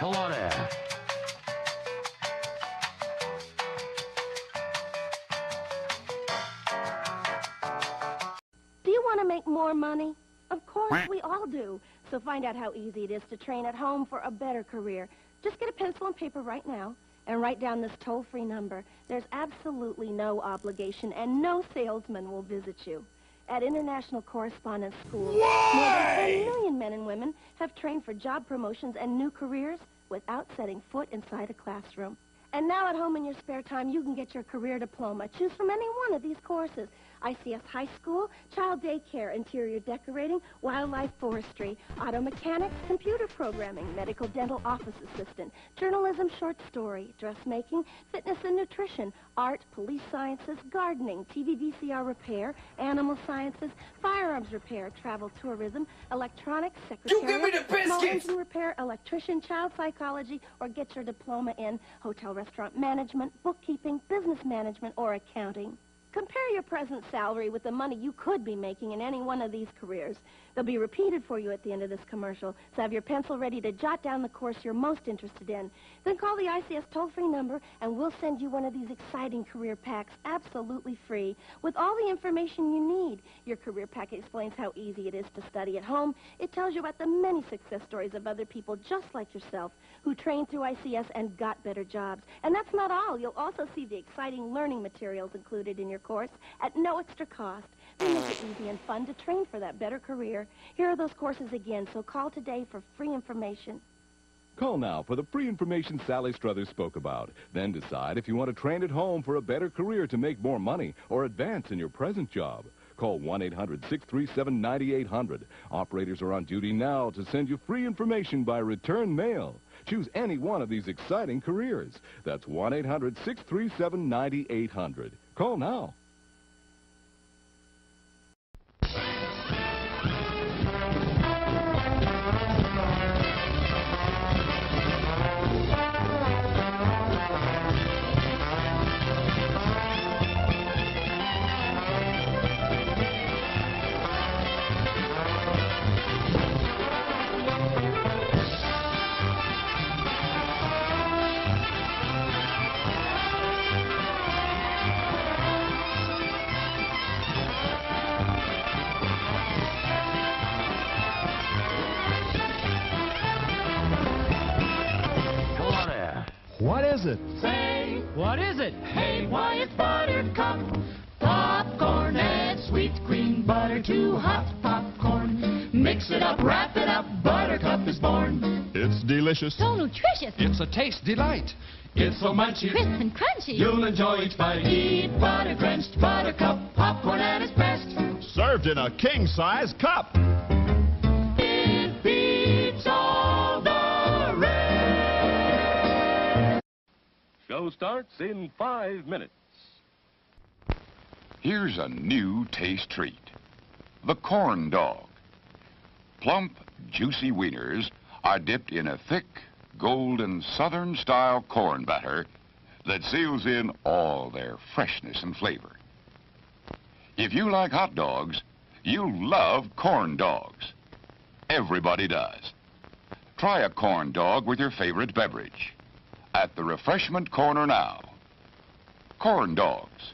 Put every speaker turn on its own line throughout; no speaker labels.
Hello there.
Do you want to make more money? Of course, we all do. So find out how easy it is to train at home for a better career. Just get a pencil and paper right now and write down this toll-free number. There's absolutely no obligation and no salesman will visit you. At International Correspondence School, more than 10 million men and women have trained for job promotions and new careers without setting foot inside a classroom. And now at home in your spare time, you can get your career diploma. Choose from any one of these courses. ICS High School, Child Daycare, Interior Decorating, Wildlife Forestry, Auto Mechanics, Computer Programming, Medical Dental Office Assistant, Journalism Short Story, Dressmaking, Fitness and Nutrition, Art, Police Sciences, Gardening, TV VCR Repair, Animal Sciences, Firearms Repair, Travel Tourism, Electronics, Secretariat,
You give me the
Small
biscuits!
Engine Repair, Electrician, Child Psychology, or get your diploma in Hotel Restaurant Management, Bookkeeping, Business Management, or Accounting. Compare your present salary with the money you could be making in any one of these careers. They'll be repeated for you at the end of this commercial, so have your pencil ready to jot down the course you're most interested in. Then call the ICS toll-free number, and we'll send you one of these exciting career packs absolutely free with all the information you need. Your career pack explains how easy it is to study at home. It tells you about the many success stories of other people just like yourself who trained through ICS and got better jobs. And that's not all. You'll also see the exciting learning materials included in your course at no extra cost. They make it easy and fun to train for that better career. Here are those courses again, so call today for free information.
Call now for the free information Sally Struthers spoke about. Then decide if you want to train at home for a better career to make more money or advance in your present job. Call 1-800-637-9800. Operators are on duty now to send you free information by return mail. Choose any one of these exciting careers. That's 1-800-637-9800. Call now.
What is it?
Say,
What is it?
hey, why it's Buttercup. Popcorn, add sweet cream butter to hot popcorn. Mix it up, wrap it up, Buttercup is born.
It's delicious.
So nutritious.
It's a taste delight.
It's so munchy,
Crisp and crunchy.
you'll enjoy each bite. Eat butter-drenched Buttercup, popcorn at its best.
Served in a king-size cup.
It beats all the rest.
Show starts in 5 minutes.
Here's a new taste treat. The corn dog. Plump, juicy wieners are dipped in a thick, golden southern-style corn batter that seals in all their freshness and flavor. If you like hot dogs, you'll love corn dogs. Everybody does. Try a corn dog with your favorite beverage. At the refreshment corner now. Corn dogs.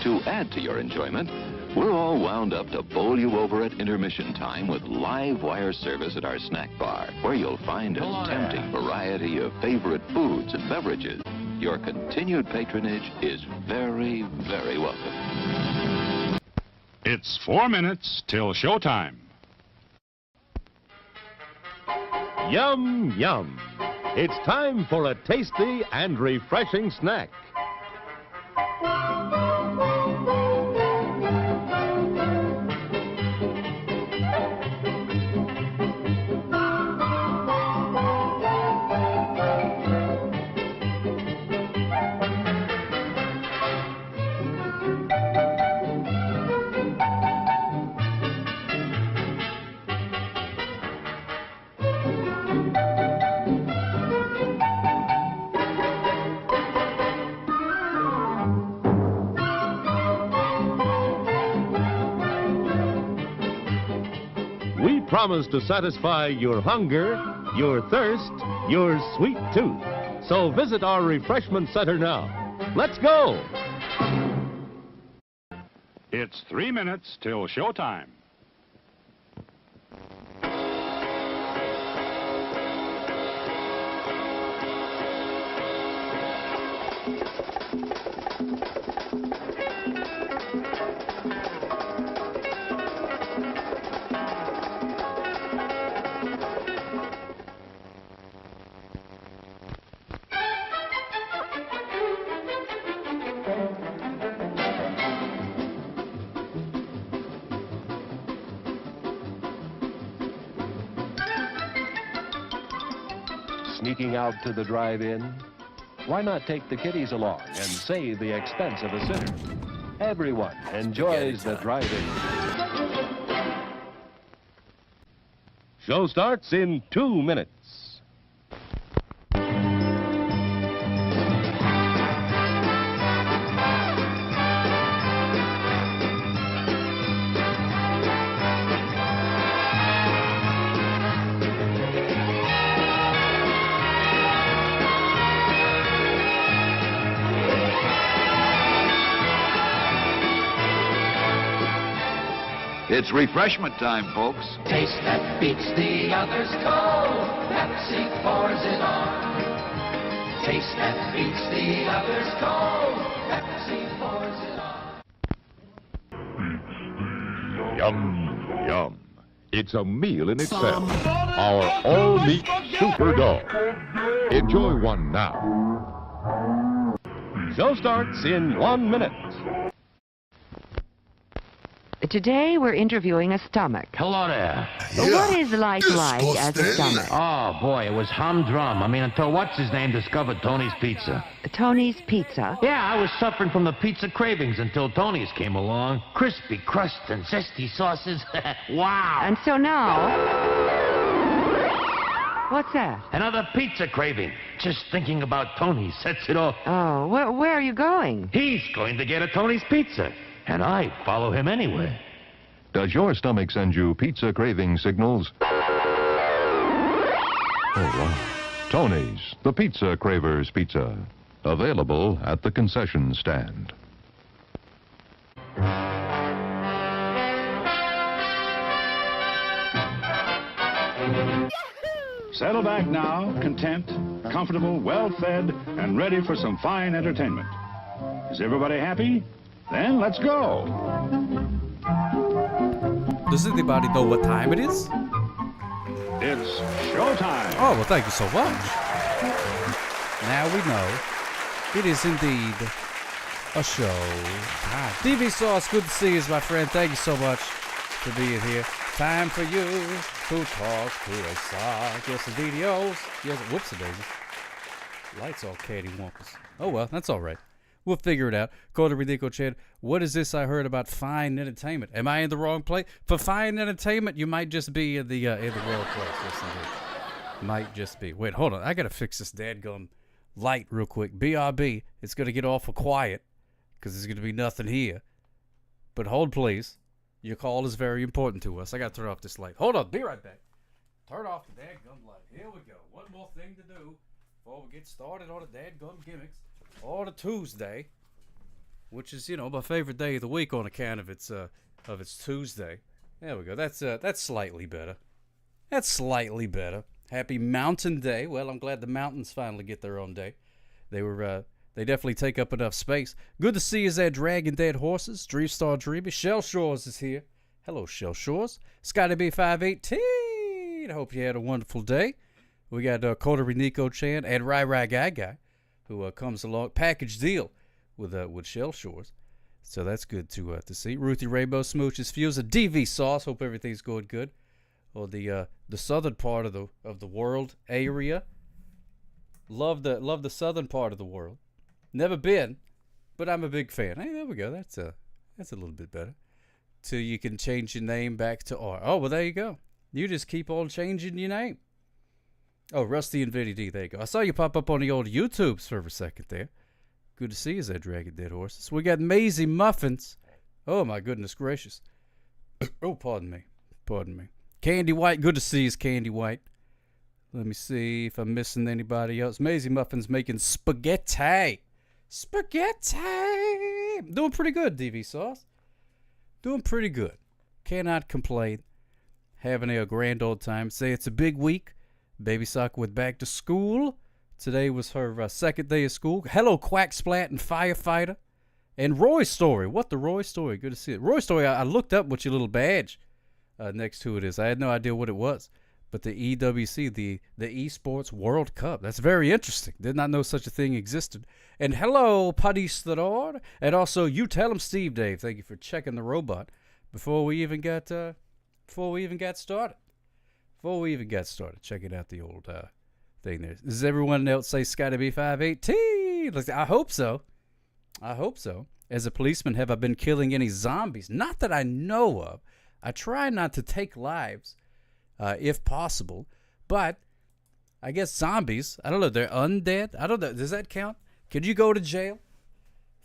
To add to your enjoyment, we're all wound up to bowl you over at intermission time with live wire service at our snack bar, where you'll find a
Hello there.
tempting variety of favorite foods and beverages. Your continued patronage is very, very welcome.
It's 4 minutes till showtime.
Yum, yum. It's time for a tasty and refreshing snack. promise to satisfy your hunger, your thirst, your sweet tooth. So visit our refreshment center now. Let's go!
It's 3 minutes till showtime.
Sneaking out to the drive-in? Why not take the kiddies along and save the expense of a sitter? Everyone enjoys the drive-in. Show starts in 2 minutes.
It's refreshment time, folks.
Taste that beats the others cold. Pepsi pours it on. Taste that beats the others cold. Pepsi pours it on.
Yum, yum. It's a meal in itself. Our all-meat super dog. Enjoy one now.
Show starts in 1 minute.
Today we're interviewing a stomach.
Hello there.
What is life like as a stomach?
Oh, boy, it was humdrum. I mean, until what's-his-name discovered Tony's Pizza.
Tony's Pizza?
Yeah, I was suffering from the pizza cravings until Tony's came along. Crispy crust and zesty sauces. Wow.
And so now... What's that?
Another pizza craving. Just thinking about Tony's sets it off.
Oh, where are you going?
He's going to get a Tony's Pizza. And I follow him anywhere.
Does your stomach send you pizza craving signals? Oh, wow. Tony's, the Pizza Cravers Pizza. Available at the concession stand.
Settle back now, content, comfortable, well-fed, and ready for some fine entertainment. Is everybody happy? Then let's go.
Does anybody know what time it is?
It's showtime.
Oh, well, thank you so much. Now we know it is indeed a show time. DV Sauce, good to see you, my friend. Thank you so much for being here. Time for you to talk to a sock. Yes, indeed, yo's. Yes, whoops-a-daisy. Lights all cattywampus. Oh, well, that's all right. We'll figure it out. Call to Ridico Chad. What is this I heard about fine entertainment? Am I in the wrong place? For fine entertainment, you might just be in the wrong place. Yes, indeed. Might just be. Wait, hold on. I gotta fix this dadgum light real quick. BRB. It's gonna get awful quiet because there's gonna be nothing here. But hold, please. Your call is very important to us. I gotta turn off this light. Hold on. Be right back. Turn off the dadgum light. Here we go. One more thing to do before we get started on the dadgum gimmicks. Or the Tuesday, which is, you know, my favorite day of the week on account of its Tuesday. There we go. That's slightly better. That's slightly better. Happy Mountain Day. Well, I'm glad the mountains finally get their own day. They definitely take up enough space. Good to see you there, Dragon Dead Horses. Dream Star Dreamy. Shell Shores is here. Hello, Shell Shores. Scotty B518. I hope you had a wonderful day. We got Coterie Nico Chan and Rai Guy, who comes along, package deal with Shell Shores. So that's good to see. Ruthie Rainbow Smooches Fuse, a DV Sauce. Hope everything's going good. Or the southern part of the world area. Love the southern part of the world. Never been, but I'm a big fan. Hey, there we go. That's a little bit better. Till you can change your name back to R. Oh, well, there you go. You just keep on changing your name. Oh, Rusty and Vinny D, there you go. I saw you pop up on the old YouTubes for a second there. Good to see you there, Dragon Dead Horses. We got Maisie Muffins. Oh, my goodness gracious. Oh, pardon me. Candy White, good to see you, Candy White. Let me see if I'm missing anybody else. Maisie Muffin's making spaghetti. Spaghetti! Doing pretty good, DV Sauce. Doing pretty good. Cannot complain. Having a grand old time. Say it's a big week. Baby Sock went back to school. Today was her second day of school. Hello, Quack Splat and Firefighter. And Roy Story. What the Roy Story? Good to see it. Roy Story, I looked up what your little badge next to it is. I had no idea what it was. But the EWC, the Esports World Cup. That's very interesting. Did not know such a thing existed. And hello, Padistador. And also, you tell him, Steve Dave. Thank you for checking the robot before we even got started. Before we even got started, checking out the old thing there. Does everyone else say Scotty B518? I hope so. I hope so. As a policeman, have I been killing any zombies? Not that I know of. I try not to take lives. If possible. But I guess zombies, I don't know, they're undead. I don't know. Does that count? Could you go to jail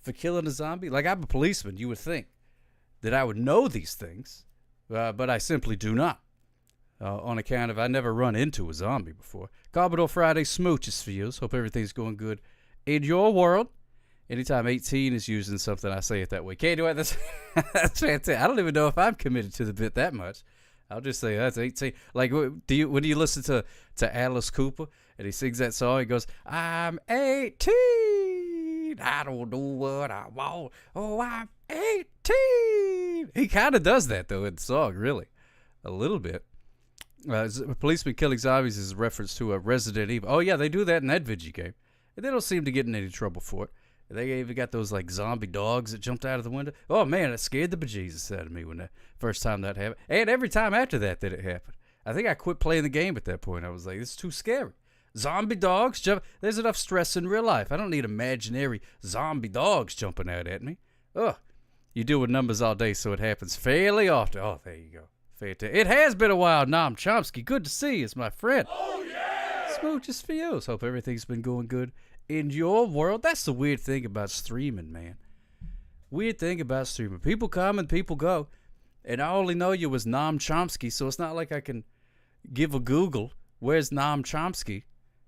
for killing a zombie? Like, I'm a policeman. You would think that I would know these things, but I simply do not. On account of I never run into a zombie before. Commodore Friday smooches for you. Hope everything's going good in your world. Anytime 18 is using something, I say it that way. Can't do it. That's fantastic. I don't even know if I'm committed to the bit that much. I'll just say that's 18. Like, when do you listen to Alice Cooper and he sings that song? He goes, "I'm 18. I don't know what I want. Oh, I'm 18." He kind of does that though in the song, really, a little bit. Policeman killing zombies is a reference to a Resident Evil. Oh yeah, they do that in that video game, and they don't seem to get in any trouble for it. They even got those like zombie dogs that jumped out of the window. Oh man, it scared the bejesus out of me when the first time that happened. And every time after that it happened. I think I quit playing the game at that point. I was like, this is too scary. Zombie dogs jump. There's enough stress in real life. I don't need imaginary zombie dogs jumping out at me. Ugh. You deal with numbers all day, so it happens fairly often. Oh, there you go. Fantastic. It has been a while, Noam Chomsky. Good to see you, my friend. Oh yeah. Smooches for you. Hope everything's been going good in your world. That's the weird thing about streaming, man. Weird thing about streaming. People come and people go. And I only know you as Noam Chomsky, so it's not like I can give a Google, where's Noam Chomsky?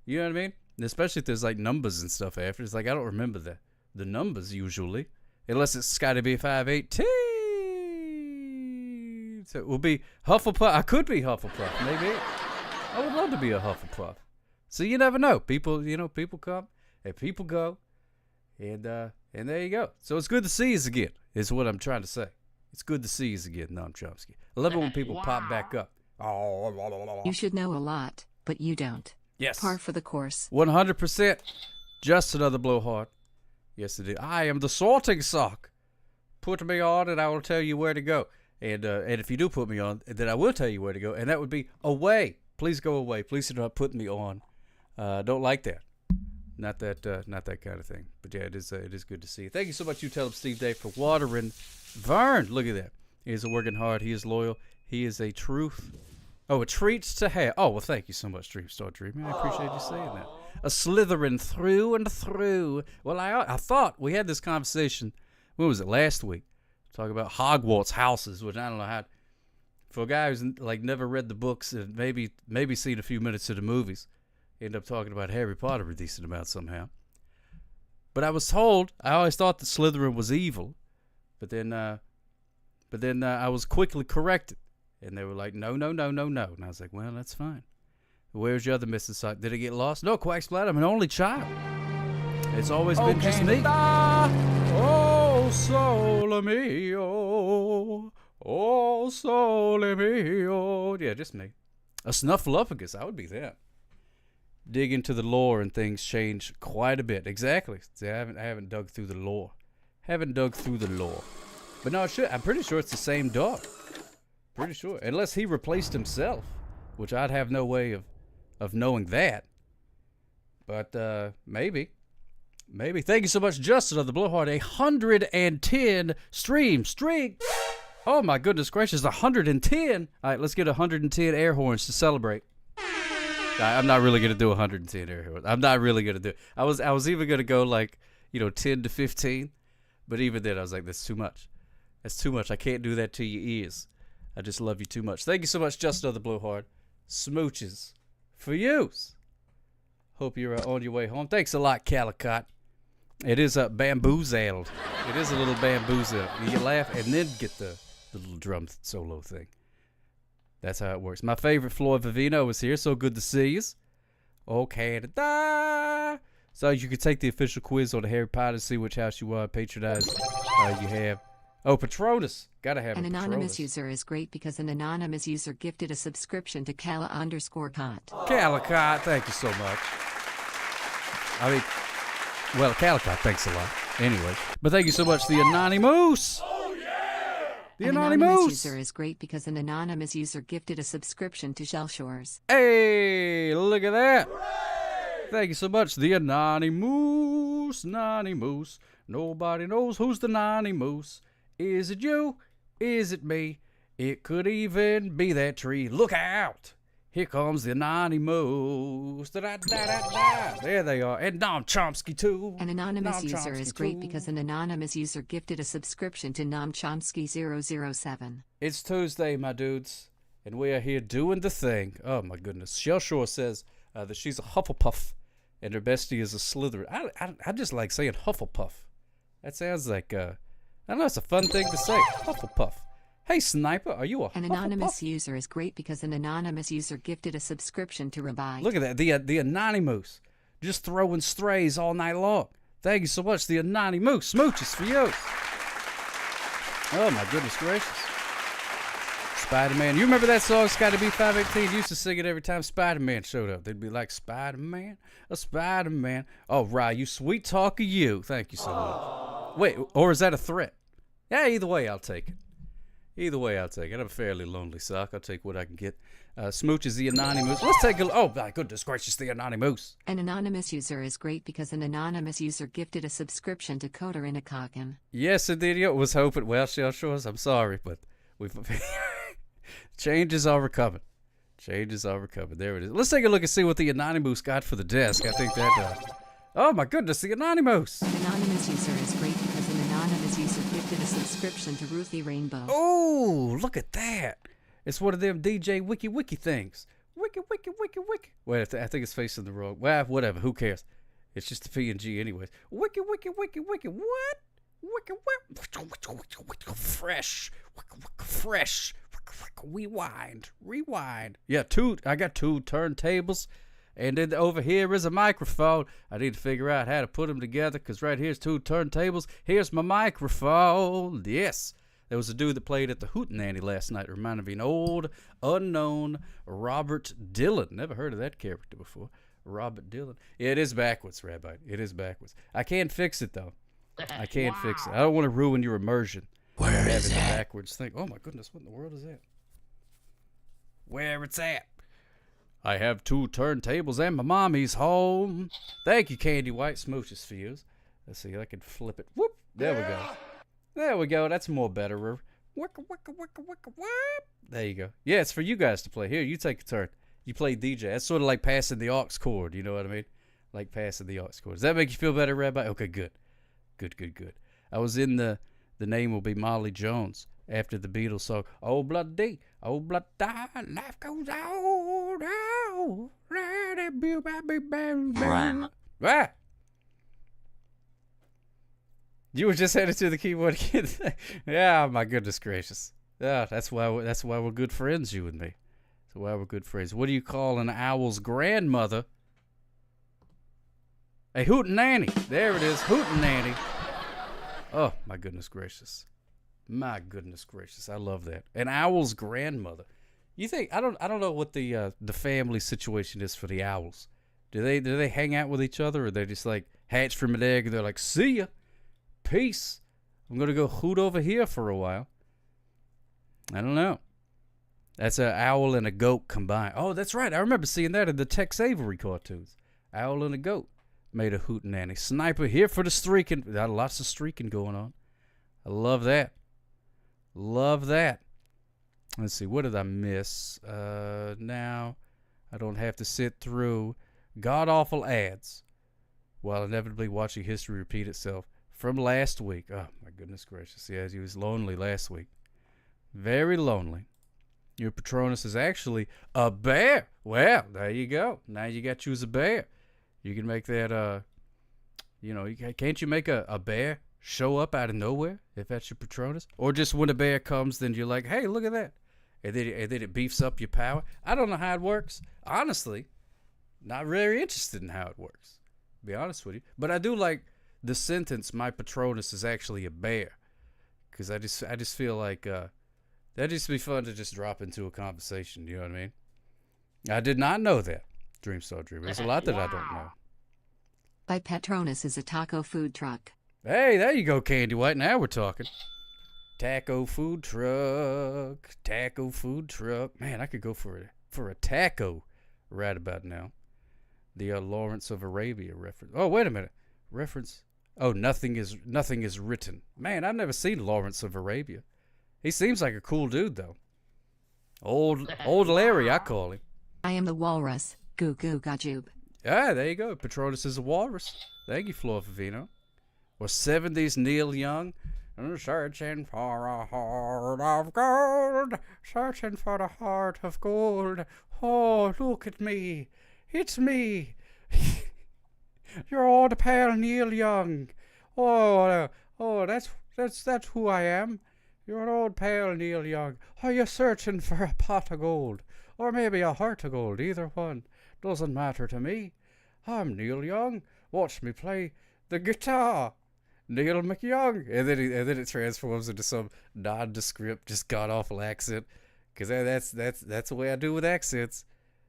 You know what I mean? And especially if there's like numbers and stuff after. It's like I don't remember the numbers usually. Unless it's Scotty B518. So it will be Hufflepuff. I could be Hufflepuff, maybe. I would love to be a Hufflepuff. So you never know. People come. And people go, and there you go. So it's good to see you again, is what I'm trying to say. It's good to see you again, Noam Chomsky. I love it when people pop back up.
You should know a lot, but you don't.
Yes.
Par for the course.
100%. Just another blowhard. Yes, it is. I am the sorting sock. Put me on, and I will tell you where to go. And if you do put me on, then I will tell you where to go, and that would be away. Please go away. Please do not put me on. Don't like that. Not that kind of thing. But yeah, it is good to see you. Thank you so much, you tell him, Steve Dave, for watering Vern. Look at that. He is working hard. He is loyal. He is a truth. Oh, a treat to have. Oh, well, thank you so much, Dreamstar Dreaming. I appreciate you saying that. A Slytherin through and through. Well, I thought we had this conversation. When was it? Last week. Talking about Hogwarts houses, which I don't know how. For a guy who's like never read the books and maybe seen a few minutes of the movies. End up talking about Harry Potter a decent amount somehow. But I was told, I always thought that Slytherin was evil, but then I was quickly corrected, and they were like, no, and I was like, well, that's fine. Where's your other missing side? Did it get lost? No, Quacksplat, I'm an only child. It's always been just me. Oh, sole mio, oh, sole mio. Yeah, just me. A Snuffleupagus, I would be that. Dig into the lore and things change quite a bit. Exactly. See, I haven't dug through the lore. But no, I'm pretty sure it's the same dog. Pretty sure. Unless he replaced himself, which I'd have no way of knowing that. But maybe. Thank you so much, Justin of the Blowhard. 110 stream streak. Oh my goodness gracious, 110. All right, let's get 110 air horns to celebrate. I'm not really gonna do 110 air horns. I'm not really gonna do it. I was even gonna go like 10 to 15, but even then I was like, that's too much. I can't do that to your ears. I just love you too much. Thank you so much, Just Another Blue Heart. Smooches for yous. Hope you're on your way home. Thanks a lot, Calicut. It is bamboozled. It is a little bamboozled. You laugh and then get the little drum solo thing. That's how it works. My favorite Floyd Vivino is here. So good to see you. Oh, Canada. So you can take the official quiz on the Harry Potter, see which house you want, patronize you have. Oh, Patronus. Gotta have
An
a
anonymous
Patronus.
user is great because an anonymous user gifted a subscription to Cala_Cot.
Calicut, thank you so much. I mean, well, Calicut, thanks a lot. Anyway, but thank you so much, the Anonymous. The
An anonymous
Anonymous.
user is great because an anonymous user gifted a subscription to Shell Shores.
Hey, look at that. Thank you so much, the Anonymous. Anonymous. Nobody knows who's the Anonymous. Is it you? Is it me? It could even be that tree. Look out. Here comes the Anonymous. Da-da-da-da-da. There they are. And Noam Chomsky, too.
An anonymous
Noam
user
Chomsky,
is great
too.
because an anonymous user gifted a subscription to Noam Chomsky 007.
It's Tuesday, my dudes, and we are here doing the thing. Oh, my goodness. Shell Shore says that she's a Hufflepuff, and her bestie is a Slytherin. I just like saying Hufflepuff. That sounds like, I don't know, it's a fun thing to say. Hufflepuff. Hey, Sniper, are you a
An
Hufflepuff?
anonymous user is great because an anonymous user gifted a subscription to Rabbi.
Look at that, the Anonymous. Just throwing strays all night long. Thank you so much, the Anonymous. Smooches for you. Oh, my goodness gracious. Spider-Man. You remember that song, Scotty B518? Used to sing it every time Spider-Man showed up. They'd be like, Spider-Man, a Spider-Man. Oh, right, you sweet talker, you. Thank you so much. Wait, or is that a threat? Yeah, either way, I'll take it. Either way, I'll take it. I'm a fairly lonely sock. I'll take what I can get. Smooch is the Anonymous. Let's take a... Oh, my goodness gracious, the Anonymous.
An anonymous user is great because an anonymous user gifted a subscription to Coder in a Cocken.
Yes, indeed. I was hoping... Well, Shell Shores, I'm sorry, but we've... Changes are coming. Changes are coming. There it is. Let's take a look and see what the Anonymous got for the desk. I think that... Oh, my goodness, the Anonymous.
An anonymous user is great because an anonymous user gifted a subscription to Ruthie Rainbow.
Oh, look at that. It's one of them DJ Wiki things. Wiki. Wait, I think it's facing the wrong... Well, whatever. Who cares? It's just a PNG anyways. Wiki. What? Wiki. Fresh. Rewind. Yeah, I got two turntables. And then over here is a microphone. I need to figure out how to put them together because right here's two turntables. Here's my microphone. Yes. There was a dude that played at the Hootenanny last night. It reminded me of an old, unknown Robert Dylan. Never heard of that character before. Robert Dylan. Yeah, it is backwards, Rabbi. It is backwards. I can't fix it, though. I can't fix it. I don't want to ruin your immersion.
Where is
it?
it?
Backwards thing. Oh, my goodness. What in the world is that? Where it's at. I have two turntables and my mommy's home. Thank you, Candy White. Smooches for you. Let's see. I can flip it. Whoop. There we go. There we go. That's more betterer. Wicka. There you go. Yeah, it's for you guys to play. Here, you take a turn. You play DJ. That's sort of like passing the aux chord. You know what I mean? Like passing the aux chord. Does that make you feel better, Rabbi? Okay, good. Good. I was in the name will be Molly Jones after the Beatles song, oh bloody, life goes on, oh, ah. You were just headed to the keyboard again. Yeah, my goodness gracious. Yeah, that's why we're good friends, you and me. That's why we're good friends. What do you call an owl's grandmother? A hootenanny. There it is, hootenanny. Oh, my goodness gracious. My goodness gracious. I love that. An owl's grandmother. You think I don't know what the family situation is for the owls. Do they hang out with each other, or they just like hatch from an egg and they're like, see ya. Peace. I'm gonna go hoot over here for a while. I don't know. That's an owl and a goat combined. Oh, that's right. I remember seeing that in the Tex Avery cartoons. Owl and a goat made a hootenanny. Sniper here for the streaking. Got lots of streaking going on. I love that. Love that. Let's see. What did I miss? Now I don't have to sit through god-awful ads while inevitably watching history repeat itself from last week. Oh, my goodness gracious. Yes, he was lonely last week. Very lonely. Your Patronus is actually a bear. Well, there you go. Now you got you as a bear. You can make that, can't you make a bear show up out of nowhere if that's your Patronus? Or just when a bear comes, then you're like, hey, look at that. And then it beefs up your power. I don't know how it works. Honestly, not very interested in how it works, to be honest with you. But I do like the sentence, my Patronus is actually a bear. Because I just feel like that'd just be fun to just drop into a conversation, you know what I mean? I did not know that, Dreamstar Dreamer. There's a lot that I don't know.
My Patronus is a taco food truck.
Hey, there you go, Candy White. Now we're talking. Taco food truck. Taco food truck. Man, I could go for a taco right about now. The Lawrence of Arabia reference. Oh, wait a minute. Reference. Oh, nothing is written. Man, I've never seen Lawrence of Arabia. He seems like a cool dude, though. Old Larry, I call him.
I am the walrus. Goo goo gajoob.
Ah, there you go. Patronus is a walrus. Thank you, Flor Favino. Or 70s Neil Young. Searching for a heart of gold. Searching for the heart of gold. Oh, look at me. It's me. You're old pal Neil Young. Oh, that's who I am. You're an old pal Neil Young. Are you searching for a pot of gold? Or maybe a heart of gold? Either one. Doesn't matter to me. I'm Neil Young. Watch me play the guitar. Neil McYoung. And then it transforms into some nondescript, just god-awful accent. Because that's the way I do with accents.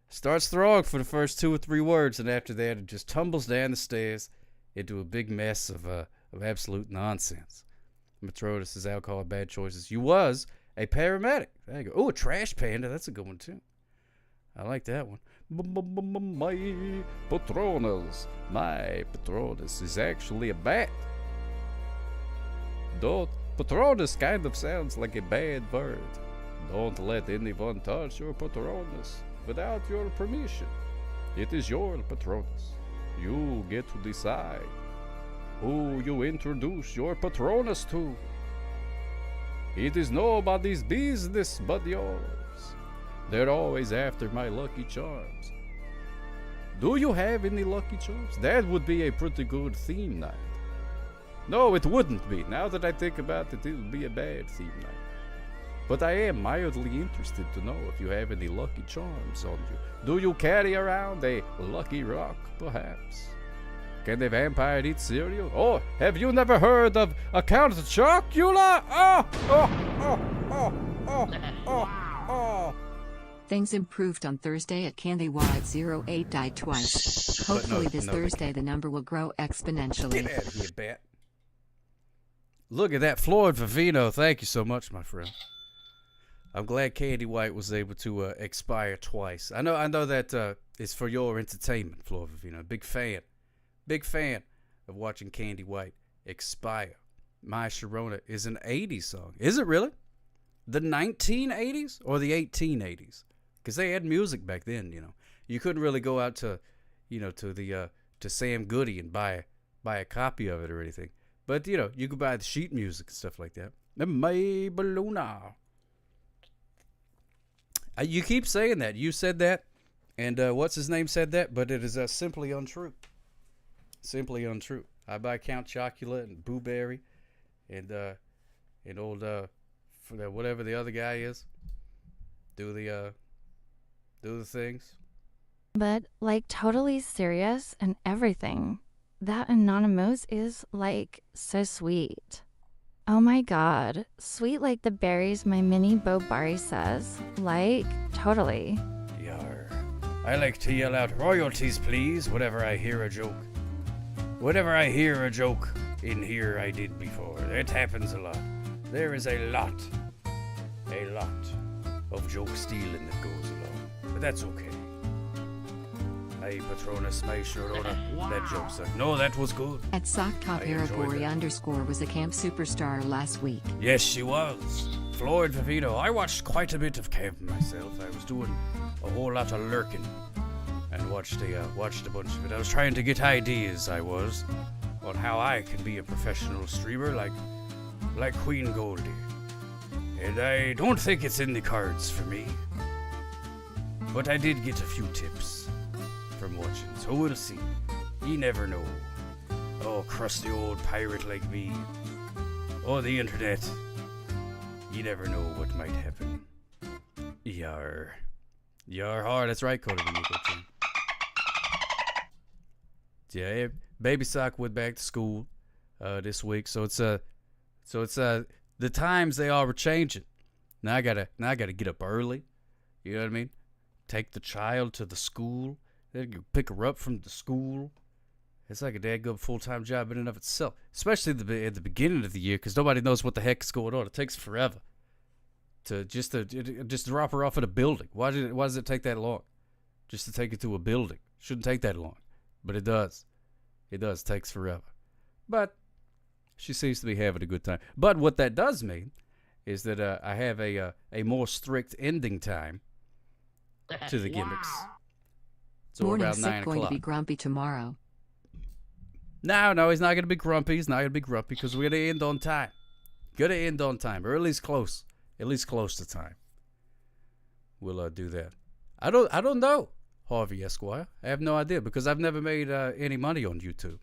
Starts strong for the first 2 or 3 words, and after that it just tumbles down the stairs into a big mess of absolute nonsense. Patronus' alcohol, bad choices. You was a paramedic. There you go. Oh, a trash panda. That's a good one, too. I like that one. My Patronus is actually a bat. Patronus kind of sounds like a bad bird. Don't let anyone touch your Patronus without your permission. It is your Patronus. You get to decide who you introduce your Patronus to. It is nobody's business but yours. They're always after my Lucky Charms. Do you have any Lucky Charms? That would be a pretty good theme night. No, it wouldn't be. Now that I think about it, it would be a bad theme night. But I am mildly interested to know if you have any Lucky Charms on you. Do you carry around a Lucky Rock, perhaps? Can the vampire eat cereal? Oh, have you never heard of a Count Chocula? Oh.
Things improved on Thursday at Candy White 08 died twice. Hopefully this Thursday the number will grow exponentially.
Get out of here, bat. Look at that, Floyd Vivino. Thank you so much, my friend. I'm glad Candy White was able to expire twice. I know that it's for your entertainment, Floyd Vivino. Big fan of watching Candy White expire. My Sharona is an 80s song. Is it really? The 1980s or the 1880s? Because they had music back then, you know. You couldn't really go out to, to Sam Goody and buy a copy of it or anything. But, you could buy the sheet music and stuff like that. Maybelluna. You keep saying that. You said that, and what's his name said that, but it is simply untrue. Simply untrue. I buy Count Chocula and Boo Berry and old whatever the other guy is. Do the things.
But totally serious and everything. That Anonymous is so sweet. Oh my god, sweet like the berries my mini Bobari says. Totally.
Yar. I like to yell out royalties please whenever I hear a joke. Whenever I hear a joke in here I did before. It happens a lot. There is a lot of joke stealing that goes along. But that's okay. Hey, Patronus, my Sharona. That joke sucked. No, that was good.
At Sock Top Arabori _ was a camp superstar last week.
Yes, she was. Floyd Vivino. I watched quite a bit of camp myself. I was doing a whole lot of lurking and watched a bunch of it. I was trying to get ideas, on how I can be a professional streamer like Queen Goldie. And I don't think it's in the cards for me. But I did get a few tips from watching, so we'll see. You never know. Oh, crusty old pirate like me. Or the internet. You never know what might happen. Yar. Yar hard. That's right, Cody. Yeah, Baby Sock went back to school this week, so it's the times they are changing. Now I gotta get up early. You know what I mean? Take the child to the school. Then you pick her up from the school. It's like a daggum full-time job in and of itself, especially at the beginning of the year, because nobody knows what the heck is going on. It takes forever to just drop her off at a building. Why does it take that long? Just to take her to a building. Shouldn't take that long, but it does. It does. It takes forever. But she seems to be having a good time. But what that does mean is that I have a more strict ending time to the gimmicks. So
Morning
around
sick
9
going
o'clock.
to be grumpy tomorrow.
No, he's not going to be grumpy. He's not going to be grumpy because we're going to end on time. Going to end on time, or at least close to time. We'll do that. I don't know, Harvey Esquire. I have no idea because I've never made any money on YouTube.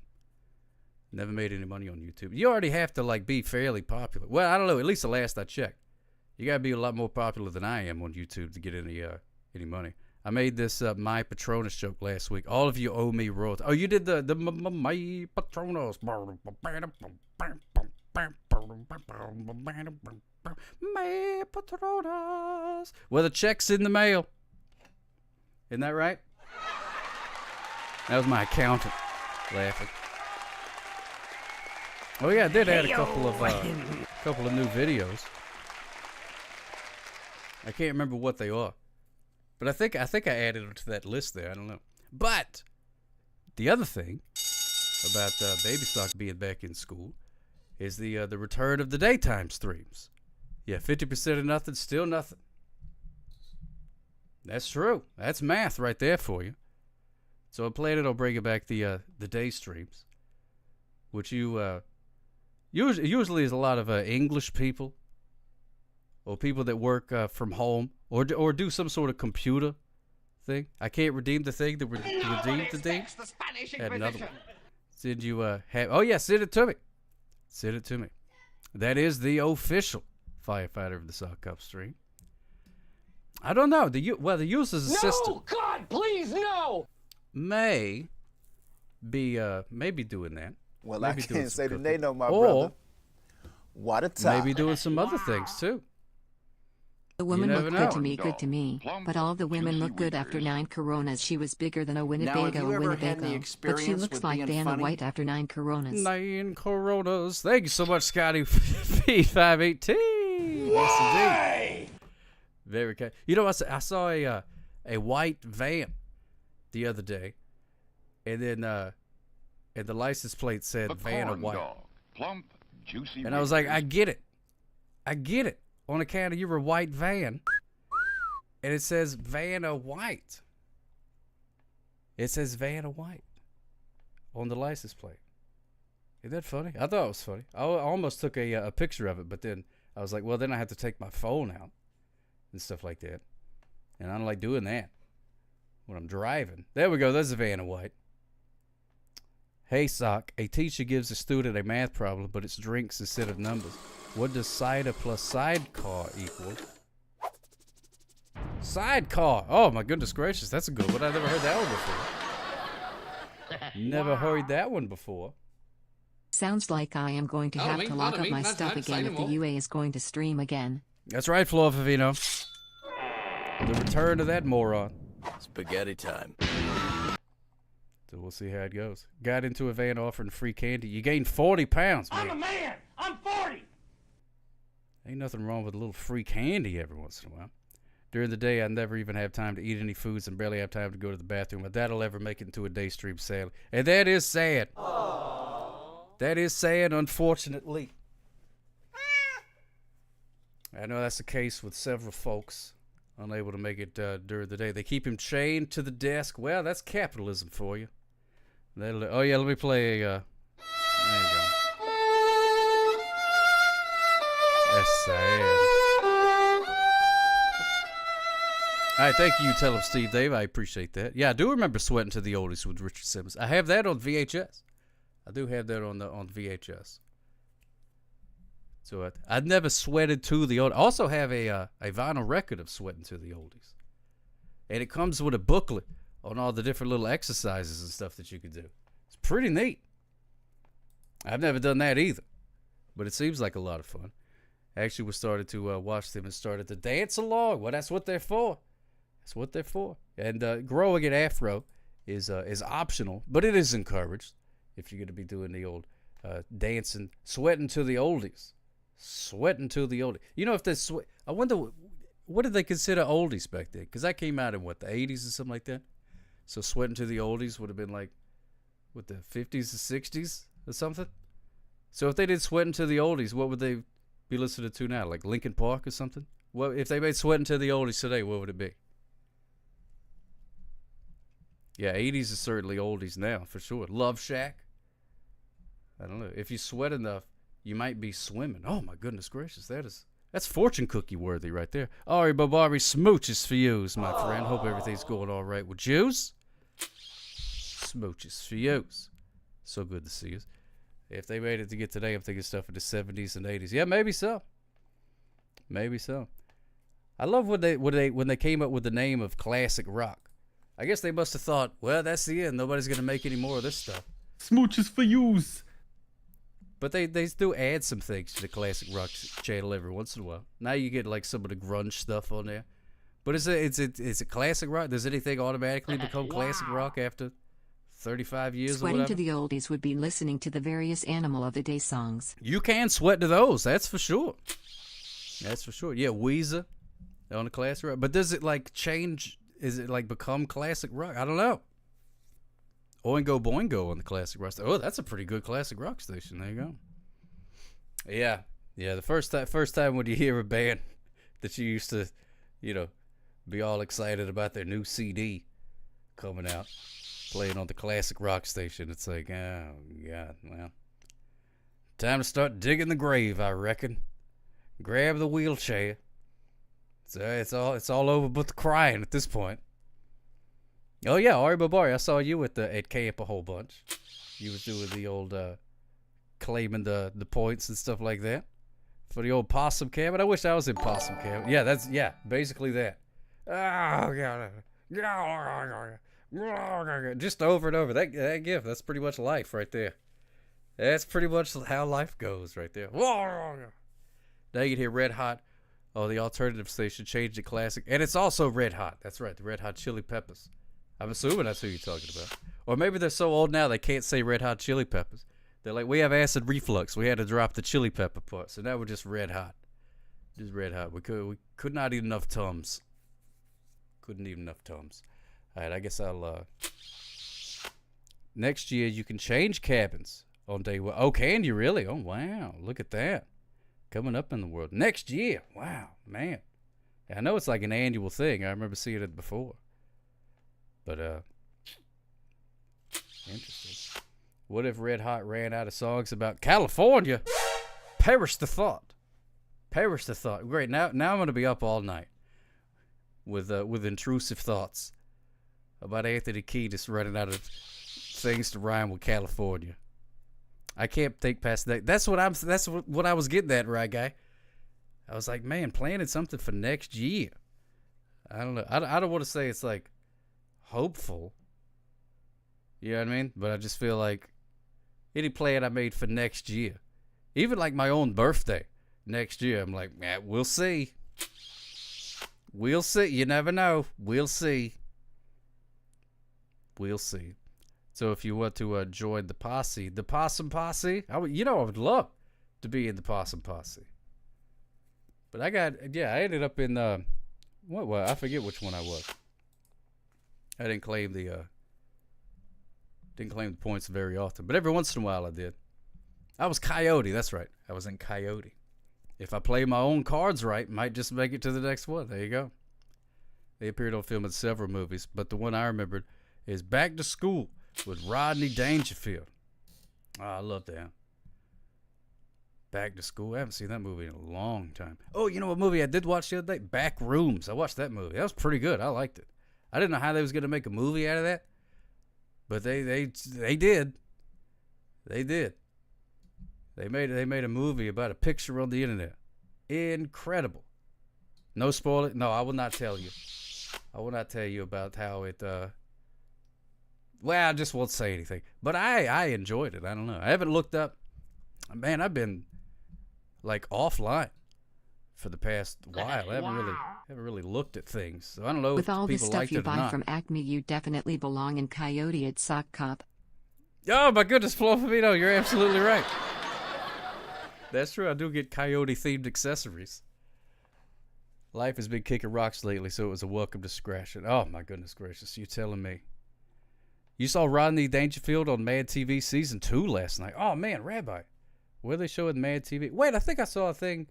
Never made any money on YouTube. You already have to be fairly popular. Well, I don't know. At least the last I checked, you got to be a lot more popular than I am on YouTube to get any money. I made this My Patronus joke last week. All of you owe me royalty. Oh, you did the My Patronus. My Patronus. Well, the check's in the mail. Isn't that right? That was my accountant laughing. Oh yeah, I did add a couple of new videos. I can't remember what they are. But I think I added them to that list there. I don't know. But the other thing about Baby Sock being back in school is the return of the daytime streams. Yeah, 50% of nothing, still nothing. That's true. That's math right there for you. So I'm planning on bringing back the day streams, which usually is a lot of English people or people that work from home. Or do some sort of computer thing. I can't redeem the thing that redeemed the thing. Had another one. Send you have? Oh yeah, send it to me. Send it to me. That is the official firefighter of the Sock Cup stream. I don't know. The user's assistant.
No, God, please, no.
May be doing that.
Well,
maybe
I can't say that
cooking.
they know my
or
brother. What a time.
Maybe doing some other things too.
The woman
never
looked
know.
good to me. But all the women look good after 9 Coronas. She was bigger than a Winnebago. But she looks like Dana White after 9 Coronas.
9 Coronas. Thank you so much, Scotty. P518. Yes, indeed. Very kind. You know, I saw a white van the other day, and then and the license plate said Vanna White.
Dog. Plump, juicy.
And I was like, I get it. On account of you're a white van, and it says Vanna White. It says Vanna White on the license plate. Isn't that funny? I thought it was funny. I almost took a picture of it, but then I was like, well, then I have to take my phone out and stuff like that. And I don't like doing that when I'm driving. There we go. There's a Vanna White. Hey, Sock. A teacher gives a student a math problem, but it's drinks instead of numbers. What does cider plus sidecar equal? Sidecar. Oh, my goodness gracious. That's a good one. I never heard that one before. Never heard that one before.
Sounds like I am going to have to lock up my stuff again if the UA is going to stream again.
That's right, Flo Favino. The return of that moron.
Spaghetti time.
So we'll see how it goes. Got into a van offering free candy. You gained 40 pounds, man.
I'm a man. I'm 40.
Ain't nothing wrong with a little free candy every once in a while. During the day, I never even have time to eat any foods and barely have time to go to the bathroom. But that'll ever make it into a day stream, sadly. And that is sad. Aww. That is sad, unfortunately. I know that's the case with several folks unable to make it during the day. They keep him chained to the desk. Well, that's capitalism for you. Oh, yeah, let me play a... there you go. That's sad. All right, thank you, Tell him Steve Dave. I appreciate that. Yeah, I do remember Sweating to the Oldies with Richard Simmons. I have that on VHS. I do have that on VHS. So I'd never sweated to the oldies. I also have a vinyl record of Sweating to the Oldies. And it comes with a booklet on all the different little exercises and stuff that you can do. It's pretty neat. I've never done that either. But it seems like a lot of fun. Actually, we started to watch them and started to dance along. Well, that's what they're for. That's what they're for. And growing an afro is optional, but it is encouraged if you're going to be doing the old dancing, sweating to the oldies. Sweating to the oldies. You know, if they I wonder, what did they consider oldies back then? Because that came out in, what, the 80s or something like that? So sweating to the oldies would have been like, what, the 50s or 60s or something? So if they did sweating to the oldies, what would they be listening to now? Like Linkin Park or something? Well, if they made sweating to the oldies today, what would it be? Yeah, 80s is certainly oldies now, for sure. Love Shack. I don't know. If you sweat enough, you might be swimming. Oh, my goodness gracious. That's fortune cookie worthy right there. Ari Babari, smooches for yous, my friend. Hope everything's going all right with yous. Smooches for yous. So good to see you. If they made it to get today, I'm thinking stuff in the 70s and 80s. Yeah, maybe so. Maybe so. I love when they came up with the name of classic rock. I guess they must have thought, well, that's the end. Nobody's going to make any more of this stuff. Smooches for yous. But they do add some things to the classic rock channel every once in a while. Now you get like some of the grunge stuff on there. But is it classic rock? Does anything automatically become classic rock after 35 years
Sweating
or whatever?
to the oldies would be listening to the various Animal of the Day songs.
You can sweat to those, that's for sure. That's for sure. Yeah, Weezer on the classic rock. But does it like change? Is it like become classic rock? I don't know. Oingo Boingo on the classic rock. Oh, that's a pretty good classic rock station. There you go. Yeah. The first time when you hear a band that you used to, be all excited about their new CD coming out, playing on the classic rock station, it's like, oh, God, well, time to start digging the grave, I reckon. Grab the wheelchair. So it's all over but the crying at this point. Oh yeah, Ari Babari, I saw you at camp a whole bunch. You was doing the old claiming the points and stuff like that for the old possum camp. And I wish I was in possum camp. Yeah, basically that. Oh God, just over and over. That gift, that's pretty much life right there. That's pretty much how life goes right there. Now you can hear Red Hot. Oh, the alternative station changed to classic, and it's also Red Hot. That's right, the Red Hot Chili Peppers. I'm assuming that's who you're talking about. Or maybe they're so old now they can't say Red Hot Chili Peppers. They're like, we have acid reflux. We had to drop the chili pepper part. So now we're just Red Hot. Just Red Hot. We could not eat enough Tums. Couldn't eat enough Tums. All right, I guess I'll... Next year you can change cabins on day one. Oh, can you really? Oh, wow. Look at that. Coming up in the world. Next year. Wow, man. I know it's like an annual thing. I remember seeing it before. But, interesting. What if Red Hot ran out of songs about California? Perish the thought. Perish the thought. Great. Now I'm going to be up all night with intrusive thoughts about Anthony Kiedis running out of things to rhyme with California. I can't think past that. That's what I was getting at, right, guy? I was like, man, planning something for next year. I don't know. I don't want to say it's like hopeful. You know what I mean? But I just feel like any plan I made for next year, even like my own birthday next year, I'm like, man, we'll see. We'll see. You never know. We'll see. We'll see. So if you want to join the posse, the Possum Posse, I would love to be in the Possum Posse. But I ended up in, I forget which one I was. I didn't claim the points very often, but every once in a while I did. I was Coyote, that's right. I was in Coyote. If I play my own cards right, might just make it to the next one. There you go. They appeared on film in several movies, but the one I remembered is Back to School with Rodney Dangerfield. Oh, I love that. Back to School. I haven't seen that movie in a long time. Oh, you know what movie I did watch the other day? Back Rooms. I watched that movie. That was pretty good. I liked it. I didn't know how they was gonna make a movie out of that, but they did. They did. They made a movie about a picture on the internet. Incredible. No spoiler. No, I will not tell you. I will not tell you about how it. Well, I just won't say anything. But I enjoyed it. I don't know. I haven't looked up. Man, I've been like offline for the past while. I haven't really looked at things. So I don't know
With
if
all the
people
stuff
liked
you
it or
buy
not.
from Acme, you definitely belong in Coyote at Sock Cop.
Oh my goodness, Flofamino, you're absolutely right. That's true. I do get coyote-themed accessories. Life has been kicking rocks lately, so it was a welcome discretion. Oh my goodness gracious, you telling me? You saw Rodney Dangerfield on Mad TV Season 2 last night. Oh man, Rabbi. Where they showing Mad TV? Wait, I think I saw a thing.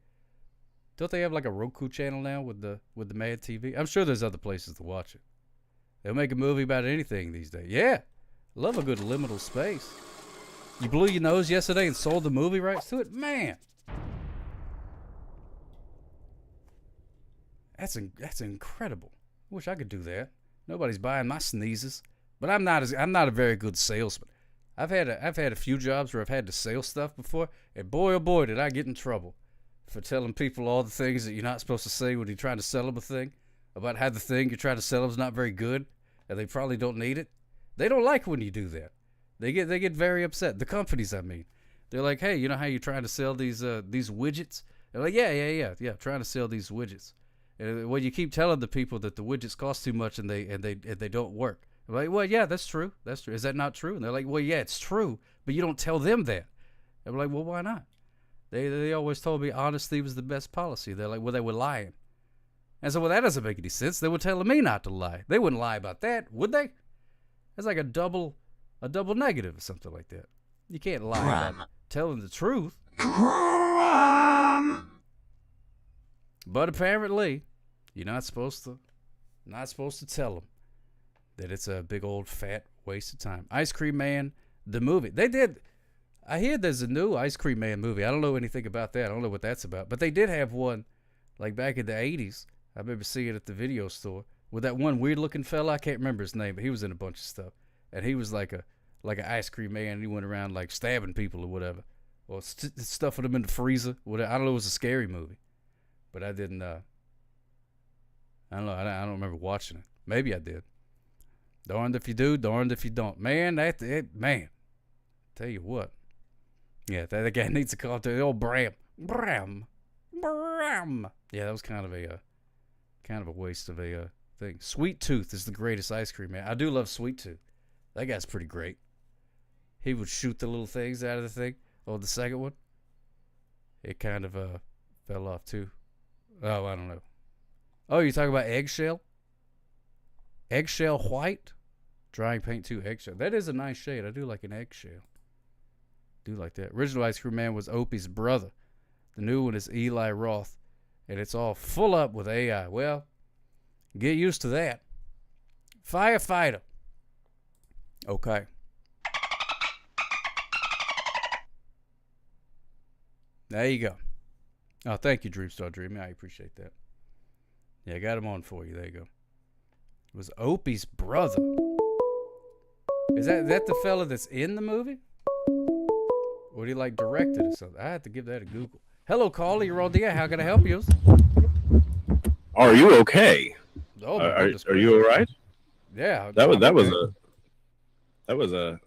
Don't they have like a Roku channel now with the Mad TV? I'm sure there's other places to watch it. They'll make a movie about anything these days. Yeah. Love a good liminal space. You blew your nose yesterday and sold the movie rights to it? Man. That's incredible. Wish I could do that. Nobody's buying my sneezes. But I'm not a very good salesman. I've had a few jobs where I've had to sell stuff before, and boy oh boy did I get in trouble for telling people all the things that you're not supposed to say when you're trying to sell them a thing, about how the thing you're trying to sell them is not very good, and they probably don't need it. They don't like when you do that. They get very upset. The companies, I mean. They're like, hey, you know how you're trying to sell these widgets? They're like, yeah, trying to sell these widgets. And when you keep telling the people that the widgets cost too much and they don't work. I'm like, well, yeah, that's true. That's true. Is that not true? And they're like, well, yeah, it's true, but you don't tell them that. I'm like, well, why not? They always told me honesty was the best policy. They're like, well, they were lying. And so, well, that doesn't make any sense. They were telling me not to lie. They wouldn't lie about that, would they? That's like a double negative or something like that. You can't lie about telling the truth. But apparently, you're not supposed to tell them that it's a big old fat waste of time. Ice Cream Man, the movie. I hear there's a new Ice Cream Man movie. I don't know anything about that. I don't know what that's about. But they did have one, like back in the 80s. I remember seeing it at the video store with that one weird-looking fella. I can't remember his name, but he was in a bunch of stuff. And he was like an ice cream man. And he went around like stabbing people or whatever. Or stuffing them in the freezer. Whatever. I don't know. It was a scary movie. But I didn't, I don't know. I don't remember watching it. Maybe I did. Darned if you do, darned if you don't. Man, man. Tell you what. Yeah, that guy needs to call to the old Bram. Yeah, that was kind of a waste of a thing. Sweet Tooth is the greatest ice cream man. I do love Sweet Tooth. That guy's pretty great. He would shoot the little things out of the thing. Oh, the second one. It kind of fell off too. Oh, I don't know. Oh, you're talking about eggshell? Eggshell white? Drying paint 2 eggshell. That is a nice shade. I do like an eggshell. Do like that. Original Ice Cream Man was Opie's brother. The new one is Eli Roth. And it's all full up with AI. Well, get used to that. Firefighter. Okay. There you go. Oh, thank you, Dreamstar Dreaming. I appreciate that. Yeah, I got him on for you. There you go. It was Opie's brother. Is that the fella that's in the movie? Or did he like directed or something? I had to give that a Google. Hello, caller. You're on the air. How can I help you?
Are you okay?
Oh,
are you all right?
Yeah.
That was a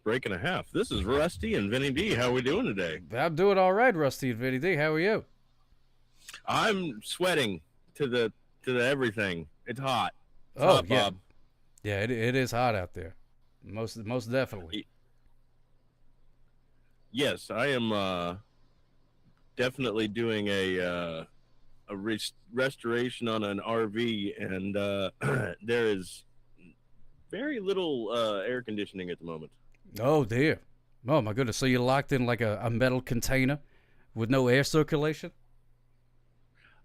break and a half. This is Rusty and Vinny D. How are we doing today?
I'm doing all right, Rusty and Vinny D. How are you?
I'm sweating to the everything. It's hot. It's
oh,
hot,
yeah.
Bob.
Yeah, it is hot out there. Most definitely.
Yes, I am definitely doing a restoration on an RV, and there is very little air conditioning at the moment.
Oh, dear. Oh, my goodness. So you're locked in like a metal container with no air circulation?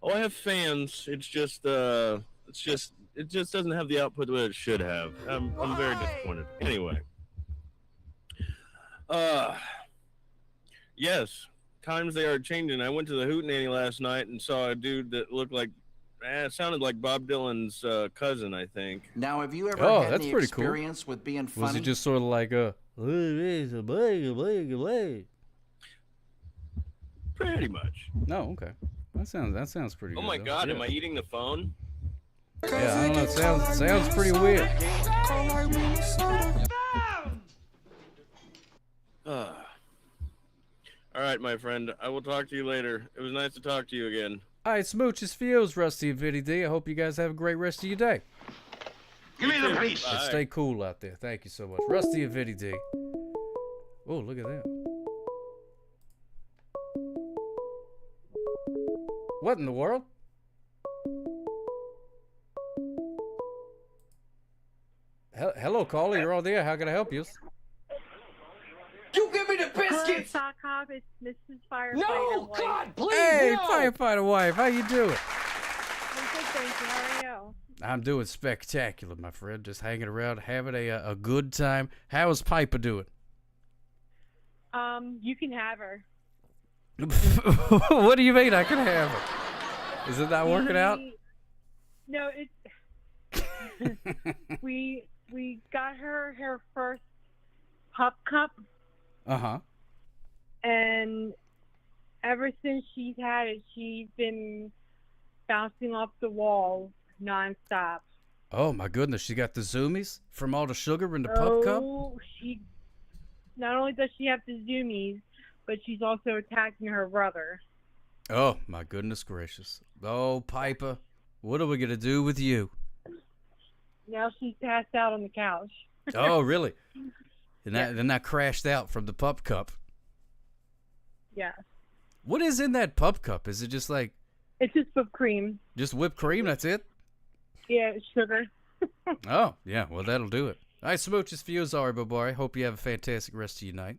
Oh, I have fans. It just doesn't have the output that it should have. I'm very disappointed. Anyway.
Yes, times they are changing. I went to the Hootenanny last night and saw a dude that looked like, it sounded like Bob Dylan's cousin, I think.
Now, have you ever
Oh,
had
that's
any
pretty cool.
experience with being funny?
Was it just sort of like a...
Pretty much.
No, okay. That sounds pretty good.
Oh my
though.
God,
Yeah.
am I eating the phone?
Yeah, I don't know. It sounds pretty weird.
All right, my friend. I will talk to you later. It was nice to talk to you again.
All right, smooches for you, Rusty and Vinny D. I hope you guys have a great rest of your day.
Give me the piece.
And stay cool out there. Thank you so much. Rusty and Vinny D. Oh, look at that. What in the world? Hello, caller. You're on there. How can I help you?
You give me the biscuits.
Sock Hop, it's Mrs. Firefighter.
No,
White.
God, please.
Hey,
no.
firefighter wife. How you doing?
I'm good, thank you. How are you?
I'm doing spectacular, my friend. Just hanging around, having a good time. How's Piper doing?
You can have her.
What do you mean I can have her? Is it not working out?
No, it's we got her first pup cup,
Uh-huh.
and ever since she's had it, she's been bouncing off the wall nonstop.
Oh my goodness, she got the zoomies from all the sugar in the pup cup?
Oh, she not only does she have the zoomies, but she's also attacking her brother.
Oh my goodness gracious. Oh, Piper, what are we gonna do with you?
Now she's passed out on the couch.
Oh, really? And I crashed out from the pup cup.
Yeah.
What is in that pup cup? Is it just like...
It's just whipped cream.
Just whipped cream, that's it?
Yeah, sugar.
Oh, yeah, well, that'll do it. All right, smooches for you, Zari Bobari. Hope you have a fantastic rest of your night.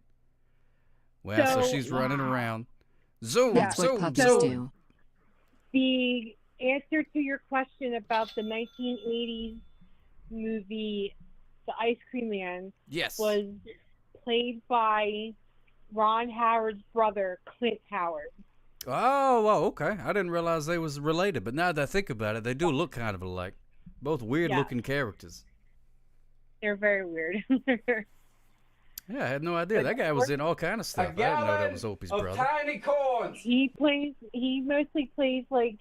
Well, so she's running around. Zoom,
That's what
zoom,
puppies
zoom.
do.
The answer to your question about the 1980s movie, The Ice Cream Man,
Yes.
was played by Ron Howard's brother, Clint Howard.
Oh, well, okay. I didn't realize they was related, but now that I think about it, they do look kind of alike. Both weird-looking characters.
They're very weird.
Yeah, I had no idea. That guy was in all kind of stuff. I didn't know that was Opie's brother.
Tiny corns.
He mostly plays like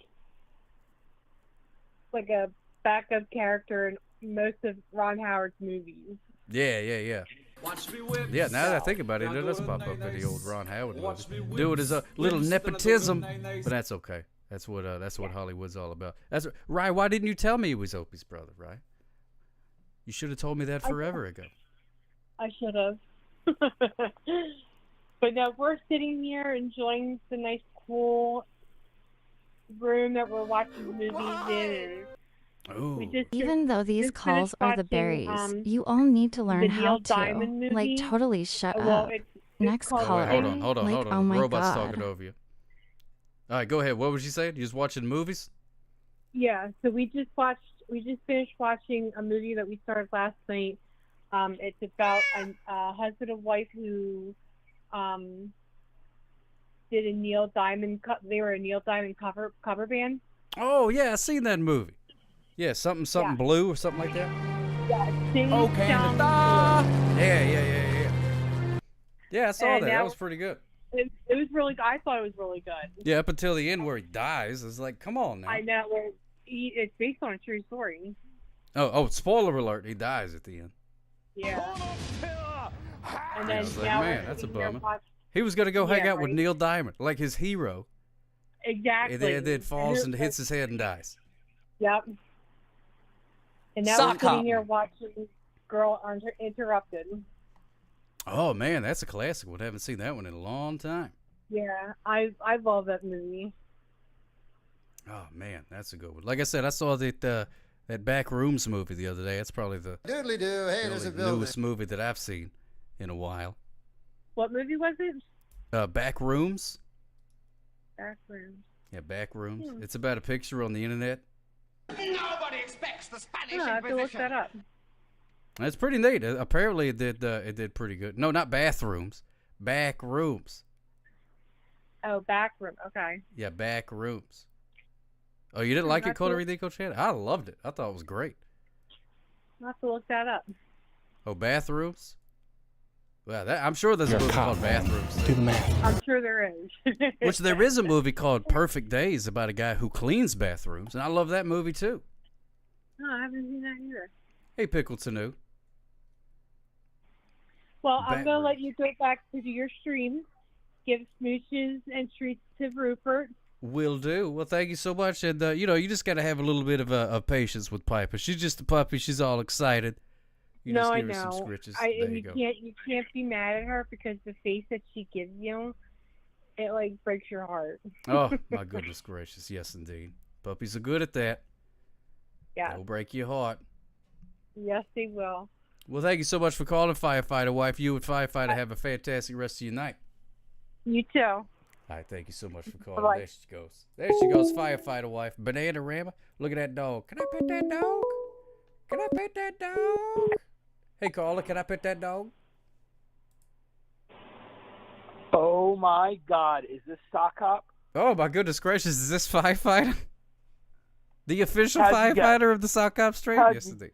a backup character in most of Ron Howard's movies.
Yeah. Yeah, now that I think about it, it does pop up in the old Ron Howard movie. Do it as a little nepotism, but that's okay. That's what Hollywood's all about. Rye, why didn't you tell me he was Opie's brother, Rye? You should have told me that forever ago.
I should have. But no, we're sitting here enjoying the nice, cool room that we're watching the movies in. And
Even though these
just
calls
finished
are the
watching,
berries, you all need to learn
the
how
Neil
to.
Diamond movie.
Like, totally shut
Well,
up.
it's
Next
called-
caller.
Hold on.
Like, oh my
Robot's
God.
talking over you. All right, go ahead. What was you saying? You just watching movies?
Yeah, so we just finished watching a movie that we started last night. It's about a husband and wife who did a Neil Diamond. They were a Neil Diamond cover band.
Oh yeah, I seen that movie. Yeah, something blue or something like that.
Yeah, Sing
Oh,
Sound
Canada.
Blue.
Yeah. Yeah, I saw
And
that.
now-
That was pretty good.
It was really. I thought it was really good.
Yeah, up until the end where he dies. It's like, come on now.
I know. It's based on a true story.
Oh, spoiler alert. He dies at the end.
Yeah. And
I
then
was like,
now
man,
we're
that's a
sitting here
bummer.
watching-
He was going to go hang
Yeah,
out with
right.
Neil Diamond, like his hero.
Exactly.
And then falls and hits his head and dies.
Yep. And now
Sock
we're sitting
hop.
here watching Girl Interrupted.
Oh, man, that's a classic one. Haven't seen that one in a long time.
Yeah, I love that movie.
Oh, man, that's a good one. Like I said, I saw that Back Rooms movie the other day. That's probably the
Doodly-doo, hey, there's a building.
newest movie that I've seen in a while.
What movie was it?
Back Rooms?
Back Rooms.
Yeah, Back Rooms.
Hmm.
It's about a picture on the internet.
Nobody expects the Spanish
I have to look that up.
It's pretty neat. Apparently, it did pretty good. No, not bathrooms. Back Rooms.
Oh, back room. Okay.
Yeah, Back Rooms. Oh, you didn't like it, Coda Rico Chan? I loved it. I thought it was great.
I'll have to look that up.
Oh, Bathrooms? Well, I'm sure there's a movie called Bathrooms.
Do the math.
I'm sure there is.
Which there is a movie called Perfect Days about a guy who cleans bathrooms, and I love that movie too.
No, I haven't seen that either.
Hey, Pickle Tanu.
Well, I'm going to let you go back to do your stream. Give smooches and treats to Rupert.
Will do. Well, thank you so much. And, you just got to have a little bit of patience with Piper. She's just a puppy. She's all excited. You just
I
give her
know.
some scritches.
And
There you
you
go.
can't be mad at her because the face that she gives you, it like breaks your heart.
Oh, my goodness gracious. Yes, indeed. Puppies are good at that.
Yeah.
They'll break your heart.
Yes, they will.
Well, thank you so much for calling, Firefighter Wife. You and Firefighter have a fantastic rest of your night.
You too.
All right, thank you so much for calling.
Bye-bye.
There she goes. There she goes, Firefighter Wife. Banana Rama. Look at that dog. Can I pet that dog? Can I pet that dog? Hey, caller, can I pet that dog?
Oh my God, is this Sock Hop?
Oh, my goodness gracious. Is this Firefighter? The official
How'd you
firefighter of the Sock Hop Street?
How'd
Yes,
you-
indeed.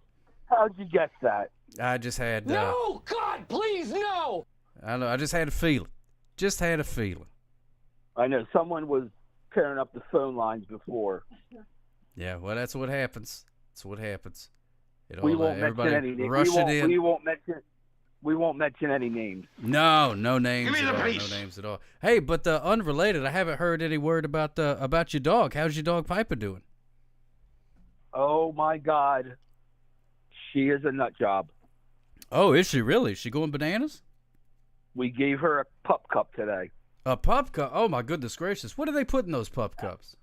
How'd you guess that?
I just had...
No, God, please, no!
I know, I just had a feeling. Just had a feeling.
I know someone was tearing up the phone lines before.
Yeah, well, that's what happens. That's what happens.
We won't mention any names.
rushing in.
We won't mention any names.
No names.
Give me the
at all.
police.
No names at all. Hey, but unrelated, I haven't heard any word about your dog. How's your dog Piper doing?
Oh my God, she is a nut job.
Oh, is she really? Is she going bananas?
We gave her a pup cup today.
A pup cup? Oh my goodness gracious! What do they put in those pup cups?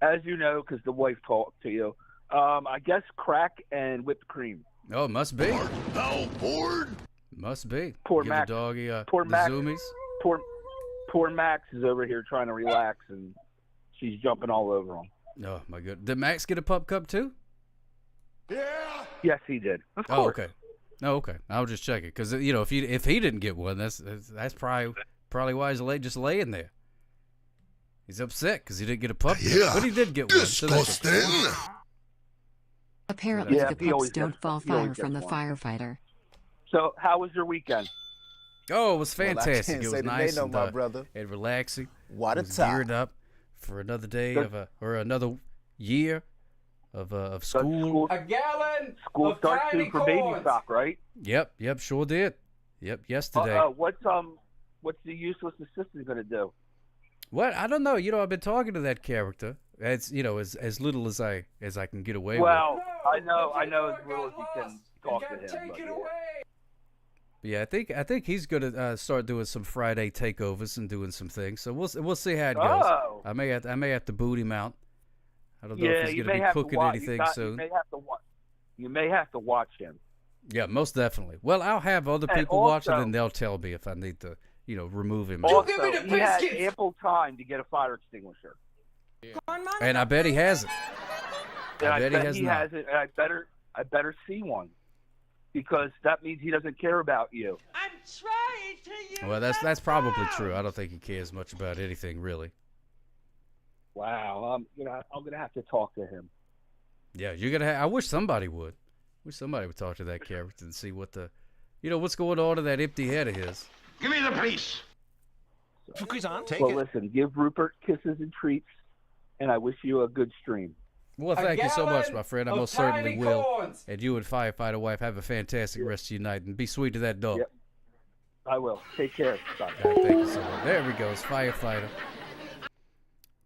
As you know, because the wife talked to you. I guess crack and whipped cream.
Oh, must be.
Now bored.
Must be.
Poor
Give
Max.
the doggy
Poor
the
Max.
zoomies.
Poor Max is over here trying to relax, and she's jumping all over him.
Oh my good. Did Max get a pup cup too?
Yes, he did. Of
Oh,
course.
okay. Oh, okay. I'll just check it because if he didn't get one, that's probably why he's just laying there. He's upset because he didn't get a pup.
Yeah.
But he did get one. So that's okay.
Apparently,
Yeah,
the
he
pups
always
don't
gets-
fall
he always
fire from the
gets one.
firefighter.
So, how was your weekend?
Oh, it was
Well, I
fantastic.
can't
It
say
was
that they
nice
know,
and,
my brother.
and relaxing.
What a
was
time.
geared up for another day
Good.
or another year of school.
A
gallon
School
of
starts
tiny
soon for baby
corns.
stock, right?
Yep, sure did. Yep, yesterday.
What's the useless assistant gonna do?
What? I don't know. I've been talking to that character. As as little as I can get away
Well,
with.
I know as little as you can talk to him. But, yeah.
But yeah, I think he's gonna start doing some Friday takeovers and doing some things. So we'll see how it goes.
Oh.
I may have to boot him out. I don't know
Yeah,
if he's
you
gonna
may
be
have to
cooking
watch.
anything soon.
You may have to watch him.
Yeah, most definitely. Well, I'll have other
And
people watch it,
also-
and they'll tell me if I need to, remove him.
Also, he had ample time to get a fire extinguisher.
And I bet he hasn't.
And
I bet he has not.
hasn't. And I better see one, because that means he doesn't care about you.
I'm trying to use
Well, that's probably true. I don't think he cares much about anything really.
Wow. I'm gonna have to talk to him.
Yeah, you're gonna. I wish somebody would. Wish somebody would talk to that character and see what what's going on in that empty head of his.
Give me the piece. Take
Well,
it.
listen. Give Rupert kisses and treats, and I wish you a good stream.
Well, thank you so much,
gallon
my friend. I
of
most certainly
tiny
will.
corns.
And you and Firefighter Wife have a fantastic rest of your night, and be sweet to that dog.
Yep. I will. Take care. Bye.
All right, thank you so much. There we go. It's Firefighter.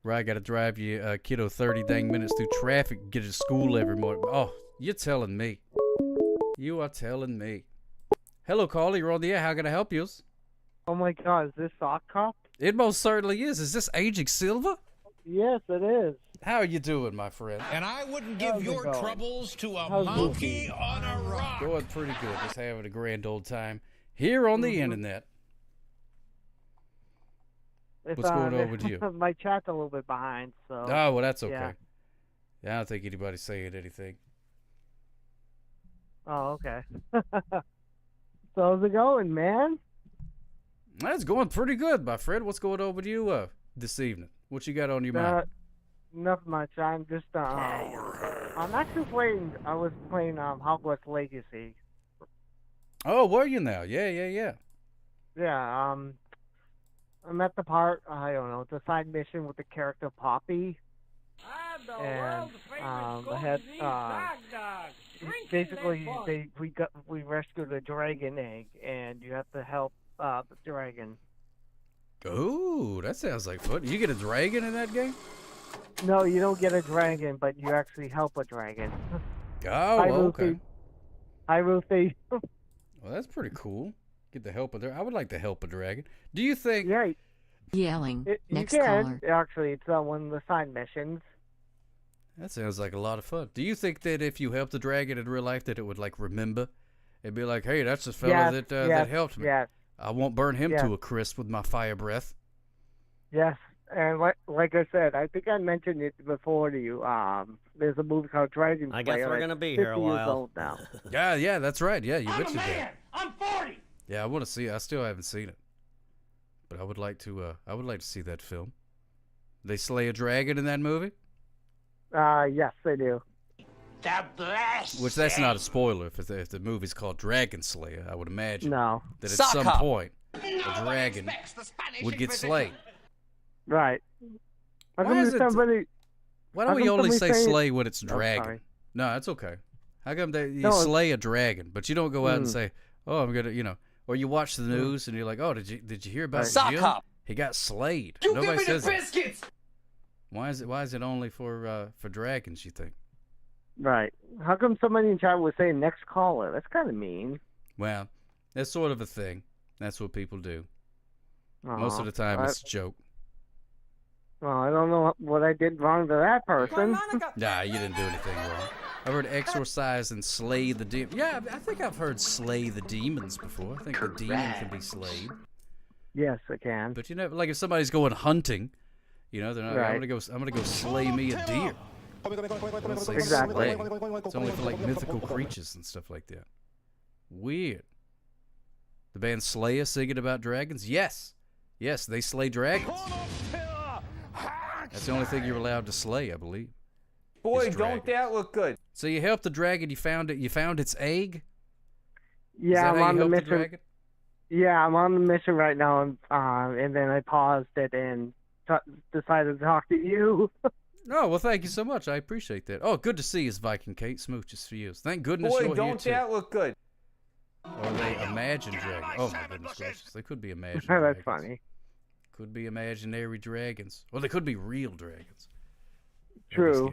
Right, I got to drive you kiddo 30 dang minutes through traffic, get to school every morning. Oh, you're telling me. You are telling me. Hello, caller. You're on the air. How can I help you?
Oh my God, is this Sock Cop?
It most certainly is. Is this Aging Silver?
Yes, it is.
How are you doing, my friend?
And I wouldn't give
How's it
your
going?
troubles to a
How's it
monkey on a rock.
Going pretty good. Just having a grand old time here on the internet.
It's,
What's going on with you?
My chat's a little bit behind, so.
Oh, well, that's okay.
Yeah.
Yeah, I don't think anybody's saying anything.
Oh, okay. So how's it going, man?
That's going pretty good, my friend. What's going on with you? this evening? What you got on your mind?
Not much. I'm just I'm actually playing. I was playing Hogwarts Legacy.
Oh, were you now? Yeah.
Yeah. I'm at the part. I don't know. The side mission with the character Poppy. And I had basically we rescued a dragon egg, and you have to help the dragon.
Ooh, that sounds like fun. You get a dragon in that game?
No, you don't get a dragon, but you actually help a dragon.
Oh, okay.
Hi, Ruthie.
Well, that's pretty cool. Get the help of I would like to help a dragon. Do you think?
Yeah.
Yelling. Next
you
caller.
can. Actually, it's one of the side missions.
That sounds like a lot of fun. Do you think that if you helped the dragon in real life, that it would like remember? It'd be like, hey, that's the fella that helped me.
Yes.
I won't burn him to a crisp with my fire breath.
Yes, and like I said, I think I mentioned it before to you. There's a movie called Dragon Slayer.
I guess we're gonna be here a
50 years
while.
old now.
Yeah, that's right. Yeah, you mentioned that.
I'm 40.
Yeah, I want to see it. I still haven't seen it, but I would like to. I would like to see that film. They slay a dragon in that movie.
Yes, they do.
The blast.
Which that's not a spoiler if the movie's called Dragon Slayer. I would imagine
No.
that at some point a dragon would get slain.
Right.
Why don't we only say slay when it's dragon? No, that's okay. How come you slay a dragon, but you don't go out and say, "Oh, I'm gonna," or you watch the news and you're like, "Oh, did you hear about Jim? He got slayed." Nobody says
biscuits.
Why is it only for dragons? You think?
Right. How come somebody in chat was saying next caller? That's kind of mean.
Well, that's sort of a thing. That's what people do. Most of the time, it's a joke.
Well, I don't know what I did wrong to that person.
Nah, you didn't do anything wrong. I've heard exorcise and slay the demon. Yeah, I think I've heard slay the demons before. I think the demon can be slayed.
Yes, I can.
But you know, like if somebody's going hunting, they're not.
Right.
I'm gonna go slay me a deer.
Exactly.
It's only for like mythical creatures and stuff like that. Weird. The band Slayer singing about dragons? Yes, they slay dragons. That's the only thing you're allowed to slay, I believe.
Boy, don't that look good.
So you helped the dragon. You found it. You found its egg.
Yeah, I'm on the mission. Yeah, I'm on the mission right now, and then I paused it and decided to talk to you.
Oh, well, thank you so much. I appreciate that. Oh, good to see you, Viking Kate. Smooches for you. Thank goodness you're here, too.
Boy, don't that look good.
Or they imagine dragons. Oh, my goodness gracious. They could be imaginary
That's
dragons.
funny.
Could be imaginary dragons. Well, they could be real dragons.
True.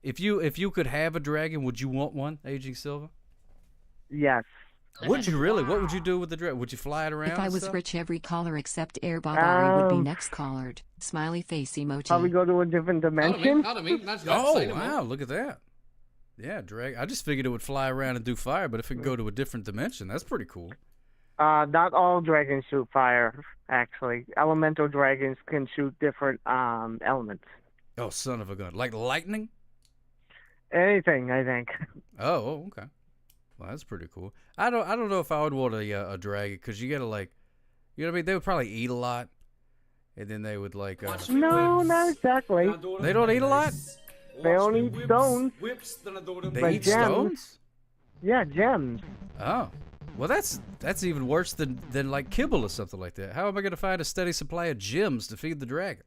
If you could have a dragon, would you want one, Aging Silver?
Yes.
Would you really? What would you do with the dragon? Would you fly it around?
If I
and
was
stuff?
rich, every caller except Air Barbari would be next collared. Smiley face emoji.
Probably go to a different dimension.
Oh, wow, look at that. Yeah, dragon. I just figured it would fly around and do fire, but if it could go to a different dimension, that's pretty cool.
Not all dragons shoot fire, actually. Elemental dragons can shoot different elements.
Oh, son of a gun. Like lightning?
Anything, I think.
Oh, okay. Well, that's pretty cool. I don't know if I would want a dragon, because you gotta like, you know what I mean? They would probably eat a lot, and then they would like.
No, not exactly.
They don't eat a lot.
They don't eat stones.
They eat stones?
Yeah, gems.
Oh, well, that's even worse than like kibble or something like that. How am I gonna find a steady supply of gems to feed the dragon?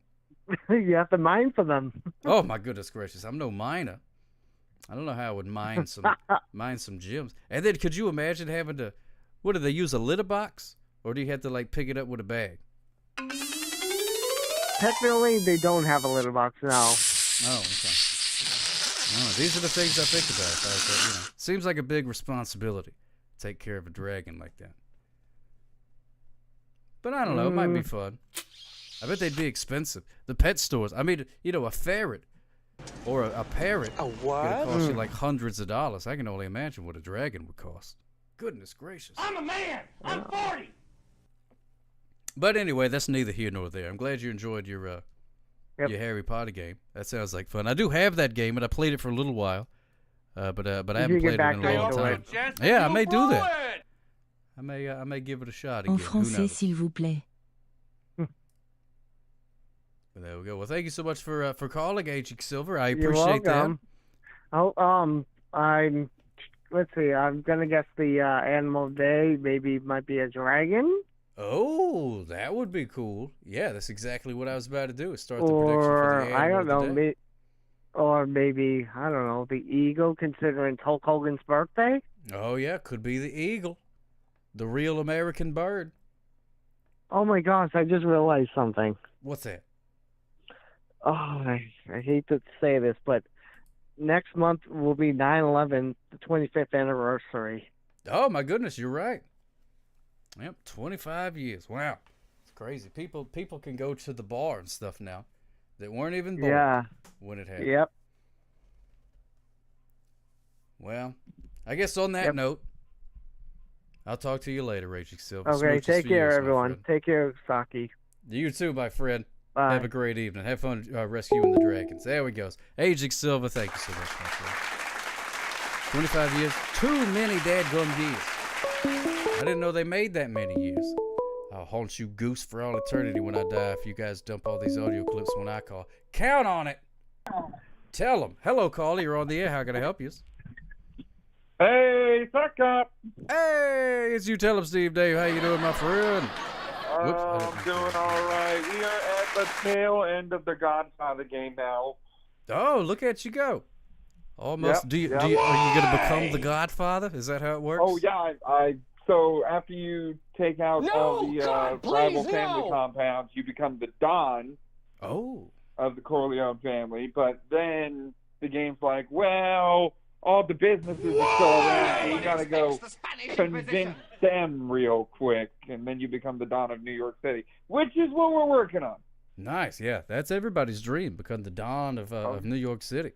You have to mine for them.
Oh my goodness gracious! I'm no miner. I don't know how I would mine some gems. And then could you imagine having to, what do they use, a litter box? Or do you have to like pick it up with a bag?
Technically, they don't have a litter box now.
Oh, okay. Oh, these are the things I think about. Seems like a big responsibility to take care of a dragon like that. But I don't know, it might be fun. I bet they'd be expensive. The pet stores, I mean, a ferret. Or a parrot.
A what?
Gonna cost you like hundreds of dollars. I can only imagine what a dragon would cost. Goodness gracious.
I'm a man. I'm 40.
But anyway, that's neither here nor there. I'm glad you enjoyed your Harry Potter game. That sounds like fun. I do have that game, and I played it for a little while. But I haven't played it in a long time. Yeah, I may do that. I may give it a shot again.
En français, s'il vous plaît.
There we go. Well, thank you so much for calling, Agent Silver. I
You're
appreciate
welcome. Oh, let's see. I'm gonna guess the animal of the day. Maybe it might be a dragon.
Oh, that would be cool. Yeah, that's exactly what I was about to do. Is start the prediction for
Or
the
I
animal
don't
of the
know.
day.
Or maybe I don't know. The eagle, considering it's Hulk Hogan's birthday.
Oh yeah, could be the eagle, the real American bird.
Oh my gosh! I just realized something.
What's that?
Oh, I hate to say this, but next month will be 9/11, the 25th anniversary.
Oh my goodness, you're right. Yep, 25 years. Wow, it's crazy. People can go to the bar and stuff now that weren't even born when it happened.
Yep.
Well, I guess on that note, I'll talk to you later, Raging Silver.
Okay,
Smooches
take
for
care,
years, my
everyone.
friend.
Take care, Saki.
You too, my friend.
Bye.
Have a great evening. Have fun rescuing the dragons. There we go. Aging Silver, thank you so much, my friend. 25 years. Too many dadgum years. I didn't know they made that many years. I'll haunt you goose for all eternity when I die if you guys dump all these audio clips when I call. Count on it. Tell them. Hello, caller. You're on the air. How can I help you?
Hey, suck up.
Hey, it's you. Tell them, Steve Dave. How you doing, my friend?
I'm doing all right. We are at the tail end of the Godfather game now.
Oh, look at you go. Almost.
Yep,
Are you going to become the Godfather? Is that how it works?
Oh yeah, so after you take out all the rival family compounds, you become the Don.
Oh.
Of the Corleone family, but then the game's like, well, all the businesses are still around, so you gotta go convince them real quick, and then you become the Don of New York City, which is what we're working on.
Nice, yeah, that's everybody's dream, become the Don of New York City.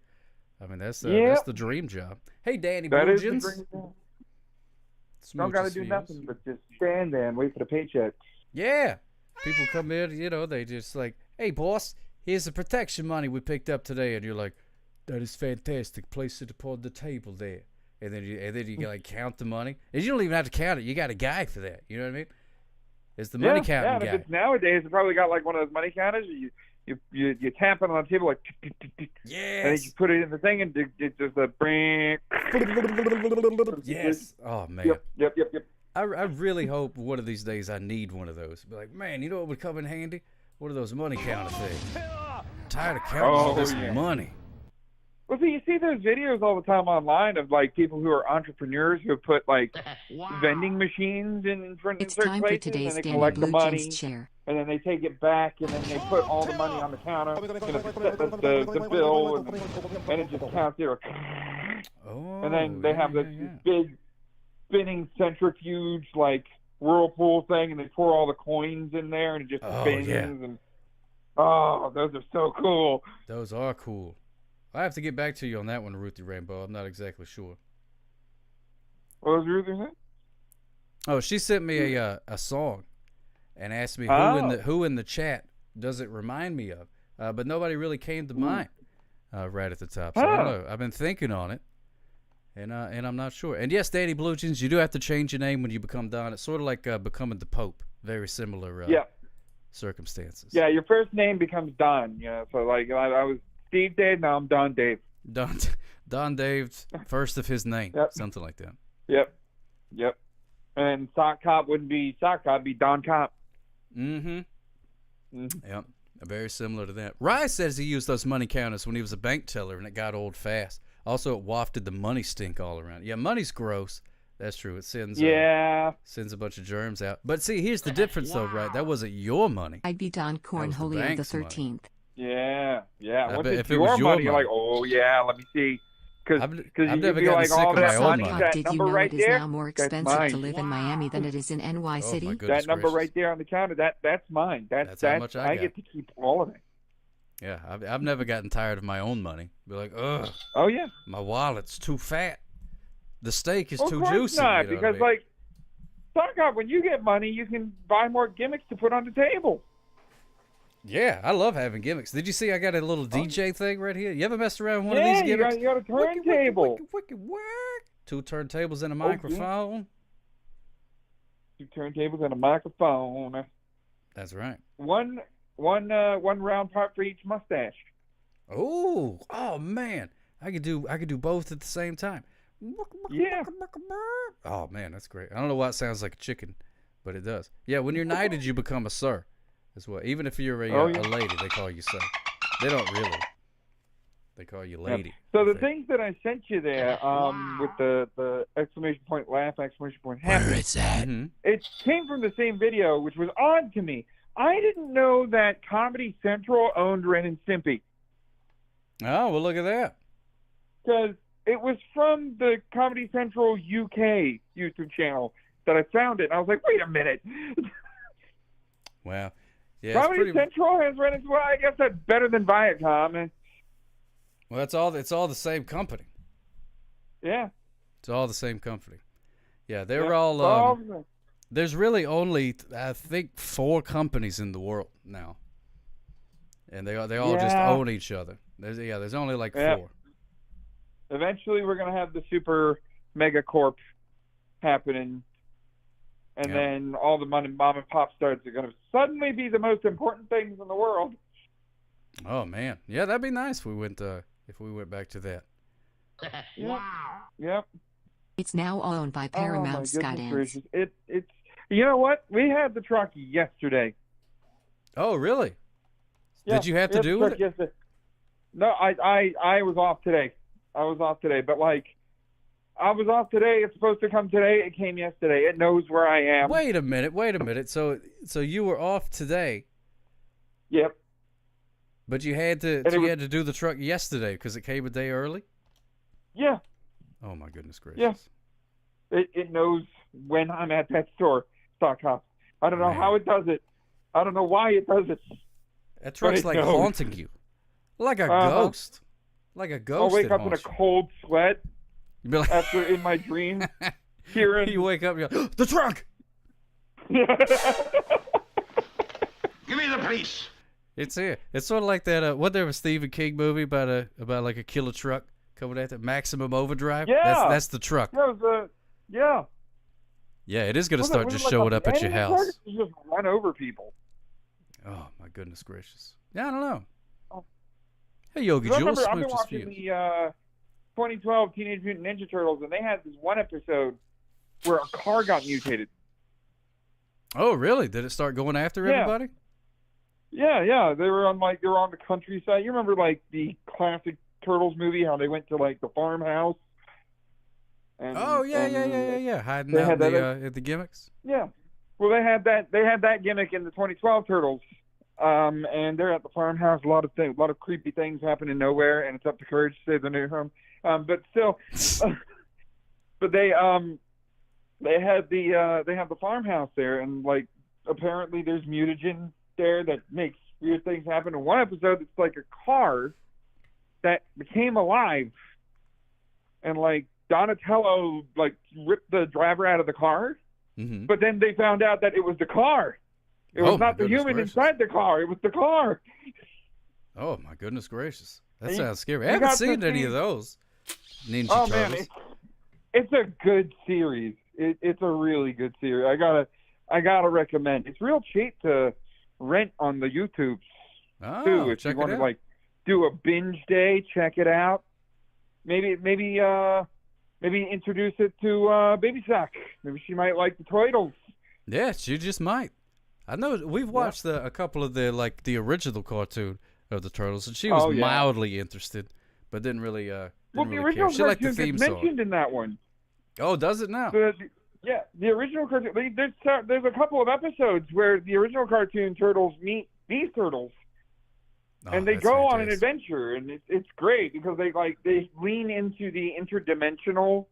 I mean, that's the dream job. Hey, Danny
That is the
Blugins.
dream job. Don't gotta do nothing but just stand there and wait for the paycheck.
Yeah, people come in, they just like, hey, boss, here's the protection money we picked up today, and you're like, that is fantastic. Place it upon the table there, and then you like count the money, and you don't even have to count it. You got a guy for that. You know what I mean? It's the money counting
yeah,
guy.
If it's nowadays, it probably got like one of those money counters. You tap it on the table like,
yes,
and then you put it in the thing, and it's just a bring.
Yes. Oh man.
Yep.
I really hope one of these days I need one of those. Be like, man, you know what would come in handy? One of those money counter things. I'm tired of counting all this money.
Well, see, you see those videos all the time online of like people who are entrepreneurs who have put like vending machines in front of certain places, and they collect the money, and then they take it back, and then they put all the money on the counter, and the bill, and it just counts it. And then they have this big spinning centrifuge like whirlpool thing, and they pour all the coins in there, and it just spins.
Yeah.
And those are so cool.
Those are cool. I have to get back to you on that one, Ruthie Rainbow. I'm not exactly sure.
What was Ruthie saying?
Oh, she sent me a song and asked me who in the chat does it remind me of, but nobody really came to mind right at the top. So I don't know. I've been thinking on it, and I'm not sure. And yes, Danny Blue Jeans, you do have to change your name when you become Don. It's sort of like becoming the Pope. Very similar circumstances.
Yeah, your first name becomes Don. So like I was Steve Dave, now I'm Don Dave.
Don Dave, first of his name, something like that.
Yep. And Sock Cop wouldn't be Sock Cop, it'd be Don Cop.
Yep, very similar to that. Rye says he used those money counters when he was a bank teller, and it got old fast. Also, it wafted the money stink all around. Yeah, money's gross. That's true. It sends a bunch of germs out. But see, here's the difference, though, right? That wasn't your money.
I'd be Don Cornholio the 13th.
Yeah. Once
if
it's
it was
your money, you're like, oh yeah, let me see. Because
I've never
be
gotten
like,
sick
all
of
that
my own
money,
money.
that
Did you
number
know
right
it is
there,
now more
that's
expensive
mine.
to live in Miami than it is in NY City?
That number right there on the counter, that's mine. That's
how much I
get to keep all of it.
Yeah, I've never gotten tired of my own money. Be like, ugh.
Oh yeah.
My wallet's too fat. The steak is too
Of course
juicy.
not,
you know
because
what I mean?
like, Sock Cop, when you get money, you can buy more gimmicks to put on the table.
Yeah, I love having gimmicks. Did you see I got a little DJ thing right here? You ever messed around with one of these gimmicks?
You got a turntable.
Two turntables and a microphone.
Two turntables and a microphone.
That's right.
One one round part for each mustache.
Oh man, I could do both at the same time.
Yeah.
Oh man, that's great. I don't know why it sounds like a chicken, but it does. Yeah, when you're knighted, you become a sir, as well. Even if you're a lady, they call you sir. They don't really. They call you lady.
Yep. So the things that I sent you there, with the exclamation point laugh, exclamation point happy.
Where it's at.
It came from the same video, which was odd to me. I didn't know that Comedy Central owned Ren and Stimpy.
Oh, well, look at that.
Because it was from the Comedy Central UK YouTube channel that I found it. And I was like, wait a minute.
Wow. Yeah,
Comedy Central has Ren and Stimpy. Well, I guess that's better than Viacom.
Well, it's all the same company.
Yeah.
It's all the same company. Yeah, they're all. There's really only, I think, 4 companies in the world now, and they all just own each other. There's only like 4.
Eventually, we're gonna have the super mega corp happening, and then all the mom and pop stars are gonna suddenly be the most important things in the world.
Oh man, yeah, that'd be nice if we went back to that.
Yep.
It's now owned by Paramount Skydance.
It's you know what? We had the truck yesterday.
Oh really?
Yeah,
Did you have to do with it?
Yesterday. No, I was off today. But like, I was off today. It's supposed to come today. It came yesterday. It knows where I am.
Wait a minute. So you were off today.
Yep.
But you had to had to do the truck yesterday because it came a day early?
Yeah.
Oh my goodness gracious.
Yeah. It knows when I'm at that store, Stock House. I don't know how it does it. I don't know why it does it.
That truck's like haunting you. Like a ghost. Like a ghost.
I'll wake up in a cold sweat after in my dream. Hearing
you wake up and you go, the truck!
Give me the police.
It's here. It's sort of like that. What there was a Stephen King movie about like a killer truck coming at that Maximum Overdrive.
Yeah,
that's the truck.
Yeah.
Yeah, it is gonna start just showing up at your house.
Just run over people.
Oh my goodness gracious. Yeah, I don't know. Hey Yogi
I
Jules,
I've been watching the 2012 Teenage Mutant Ninja Turtles, and they had this one episode where a car got mutated.
Oh really? Did it start going after everybody?
Yeah. They were on the countryside. You remember like the classic Turtles movie, how they went to like the farmhouse? And, hiding out at the gimmicks. Yeah. Well, they had that gimmick in the 2012 Turtles. And they're at the farmhouse. A lot of creepy things happen in nowhere, and it's up to Courage to save the new home. But still, but they have the farmhouse there, and like apparently there's mutagen there that makes weird things happen. In one episode, it's like a car that became alive, and like Donatello like ripped the driver out of the car, but then they found out that it was the car. It was not the human inside the car. It was the car.
Oh, my goodness gracious. That sounds scary. I haven't seen any of those Ninja Turtles.
Man, it's a good series. It's a really good series. I gotta recommend. It's real cheap to rent on the YouTube too. If you want to like do a binge day, check it out. Maybe introduce it to Baby Sock. Maybe she might like the Turtles.
Yeah, she just might. I know we've watched a couple of the original cartoon of the Turtles, and she was mildly interested, but didn't really.
The
really
original
care. She liked the
cartoon
theme
gets
song.
mentioned in that one.
Oh, does it now?
The original cartoon. There's a couple of episodes where the original cartoon Turtles meet these Turtles, and they go on an adventure, and it's great because they lean into the interdimensional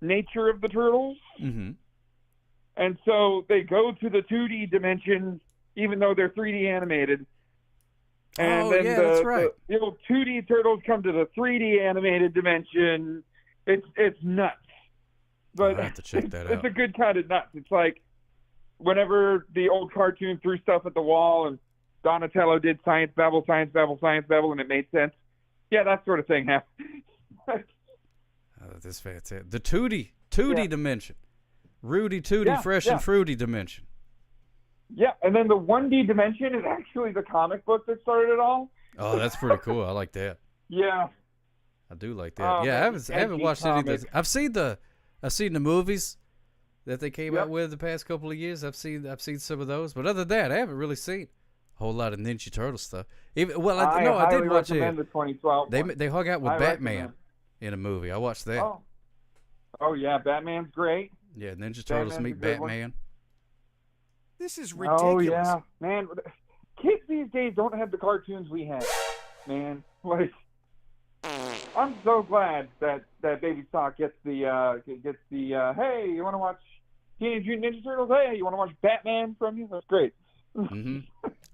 nature of the Turtles. Mm-hmm. And so they go to the 2D dimension, even though they're 3D animated. And then
that's right.
The old 2D Turtles come to the 3D animated dimension. It's nuts. But
I have to check that out.
It's a good kind of nuts. It's like whenever the old cartoon threw stuff at the wall and Donatello did science babble, and it made sense. Yeah, that sort of thing happened.
This is fantastic. The 2D dimension. Rudy Tooty Fresh and Fruity dimension.
Yeah, and then the 1D Dimension is actually the comic book that started it all.
Oh, that's pretty cool. I like that.
Yeah.
I do like that.
Oh,
yeah,
man,
I haven't watched any of
comics.
this. I've seen the movies that they came out with the past couple of years. I've seen some of those, but other than that, I haven't really seen a whole lot of Ninja Turtle stuff. I did watch
recommend the 2012
They
one.
they hung out with
I
Batman
recommend.
in a movie. I watched that.
Oh yeah, Batman's great.
Yeah, Ninja Turtles
Batman's
meet
a good one.
Batman.
This is
Oh yeah, man. Kids these days don't have the cartoons we had, man. Like, I'm so glad that Baby Sock gets the hey, you want to watch Teenage Mutant Ninja Turtles? Hey, you want to watch Batman from you? That's great.
Hmm.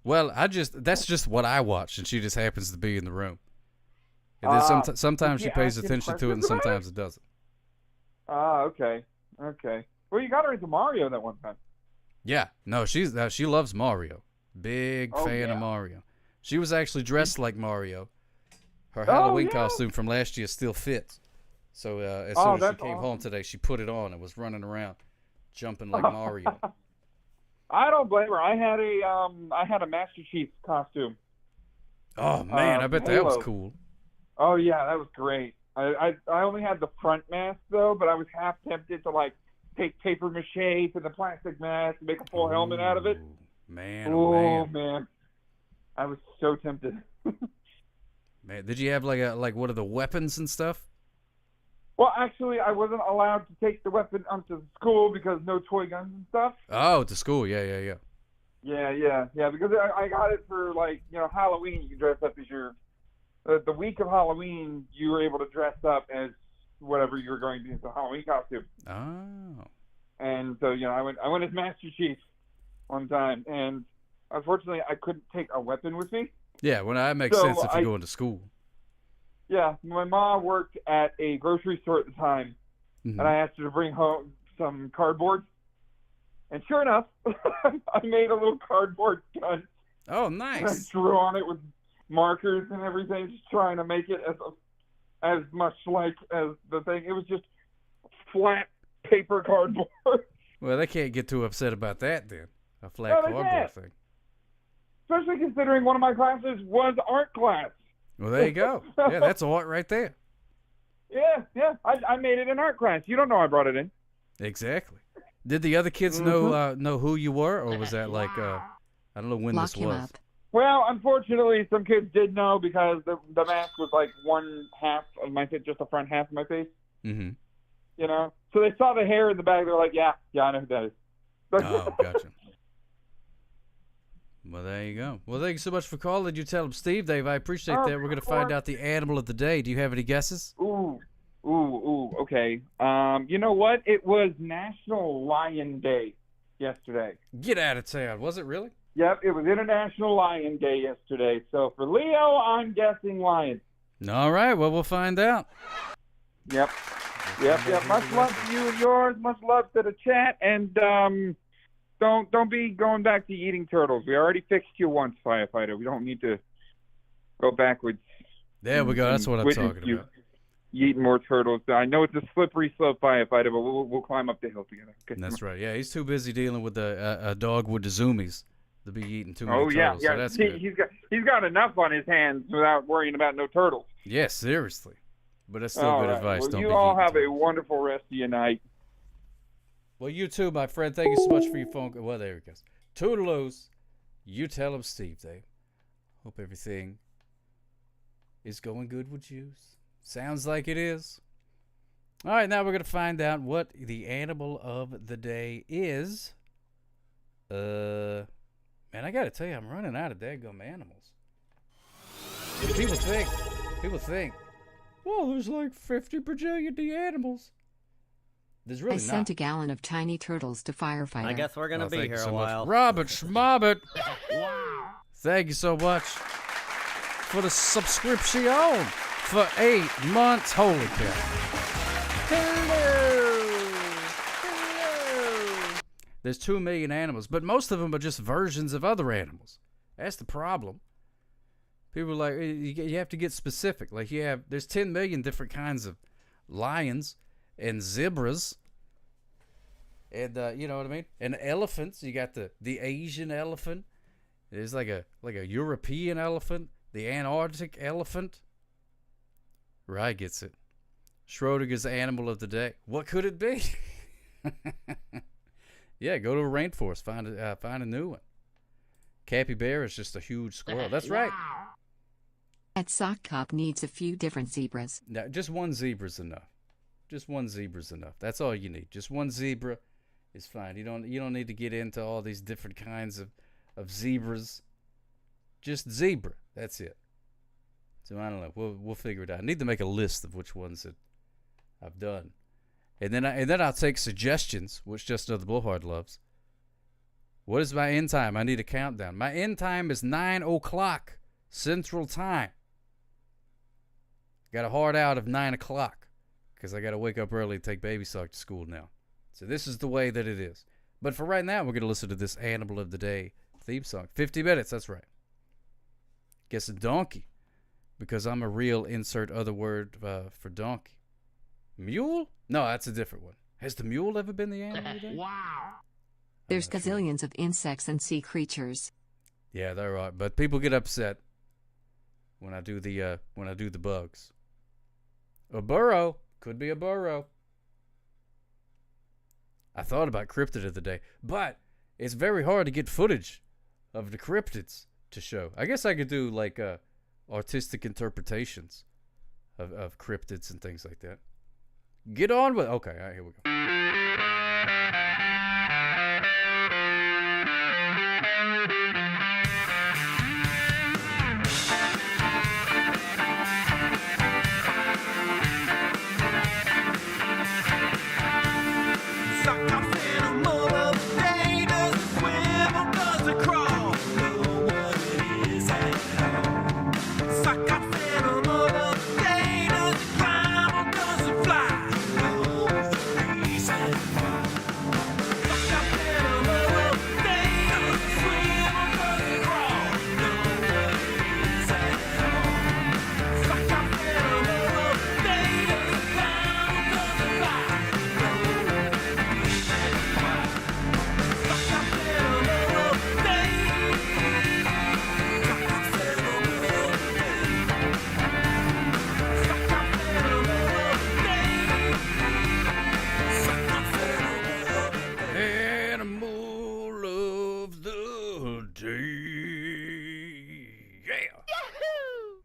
Well, that's just what I watch, and she just happens to be in the room. And then sometimes she pays attention to it, and sometimes it doesn't.
Okay. Well, you got her into Mario that one time.
Yeah, no, she loves Mario. Big fan of Mario. She was actually dressed like Mario. Her Halloween costume from last year still fits. So as soon as she came home today, she put it on and was running around, jumping like Mario.
I don't blame her. I had a Master Chief costume.
Oh man, I bet that was cool.
Oh yeah, that was great. I only had the front mask though, but I was half tempted to like take paper mache to the plastic mask and make a full helmet out of it.
Man,
oh man, I was so tempted.
Man, did you have like one of the weapons and stuff?
Well, actually, I wasn't allowed to take the weapon onto the school because no toy guns and stuff.
Oh, to school, yeah.
Yeah, because I got it for Halloween. You can dress up as the week of Halloween. You were able to dress up as whatever you were going to do, the Halloween costume.
Oh.
And so I went as Master Chief one time, and unfortunately I couldn't take a weapon with me.
Yeah, well, that makes sense if you're going to school.
Yeah, my mom worked at a grocery store at the time, and I asked her to bring home some cardboard. And sure enough, I made a little cardboard gun.
Oh, nice.
I drew on it with markers and everything, just trying to make it as much like as the thing. It was just flat paper cardboard.
Well, they can't get too upset about that then. A flat cardboard thing.
Especially considering one of my classes was art class.
Well, there you go. Yeah, that's art right there.
Yeah. I made it in art class. You don't know I brought it in.
Exactly. Did the other kids know who you were, or was that like I don't know when this was?
Well, unfortunately, some kids did know because the mask was like one half of my face, just the front half of my face.
Mm-hmm.
So they saw the hair in the back. They're like, yeah, I know who that is.
Oh, gotcha. Well, there you go. Well, thank you so much for calling. You tell them, Steve, Dave, I appreciate that. We're going to find out the animal of the day. Do you have any guesses?
Ooh, okay. You know what? It was National Lion Day yesterday.
Get out of town. Was it really?
Yep, it was International Lion Day yesterday. So for Leo, I'm guessing lion.
All right, well, we'll find out.
Yep. Much love to you and yours. Much love to the chat. And don't be going back to eating turtles. We already fixed you once, firefighter. We don't need to go backwards.
There we go. That's what I'm talking about.
Eating more turtles. I know it's a slippery slope, firefighter, but we'll climb up the hill together. Okay?
That's right. Yeah, he's too busy dealing with a dog with the zoomies to be eating too many turtles.
Yeah.
So that's good.
He's got enough on his hands without worrying about no turtles.
Yes, seriously. But that's still good advice.
Well,
don't
you
be
all have
turtles.
a wonderful rest of your night.
Well, you too, my friend. Thank you so much for your phone call. Well, there it goes. Toodaloos. You tell him, Steve, Dave. Hope everything is going good with you. Sounds like it is. All right, now we're going to find out what the animal of the day is. Man, I got to tell you, I'm running out of daggum animals. People think, well, there's like 50 bajillion animals. There's really
I sent a gallon of tiny turtles to firefighter.
I guess we're going to be here a while.
Robert Schmobbit. Thank you so much for the subscription for 8 months. Holy cow. Hello. There's 2 million animals, but most of them are just versions of other animals. That's the problem. People are like, you have to get specific. Like there's 10 million different kinds of lions and zebras And you know what I mean? And elephants, you got the Asian elephant. There's like a European elephant, the Antarctic elephant. Rye gets it. Schrodinger's animal of the day. What could it be? Yeah, go to a rainforest, find a new one. Capybara is just a huge squirrel. That's right.
That sock cop needs a few different zebras.
No, just one zebra's enough. Just one zebra's enough. That's all you need. Just one zebra is fine. You don't need to get into all these different kinds of zebras. Just zebra. That's it. So I don't know. We'll figure it out. I need to make a list of which ones that I've done. And then I'll take suggestions, which Just Another Blowhard loves. What is my end time? I need a countdown. My end time is 9 o'clock Central Time. Got a hard out of 9 o'clock because I got to wake up early to take Baby Sock to school now. So this is the way that it is. But for right now, we're going to listen to this Animal of the Day theme song. 50 minutes, that's right. Guess a donkey, because I'm a real insert other word for donkey. Mule? No, that's a different one. Has the mule ever been the animal of the day?
Wow. There's gazillions of insects and sea creatures.
Yeah, there are. But people get upset when I do the bugs. A burrow. Could be a burrow. I thought about cryptid of the day, but it's very hard to get footage of the cryptids to show. I guess I could do like artistic interpretations of cryptids and things like that. Get on with. Okay, all right, here we go.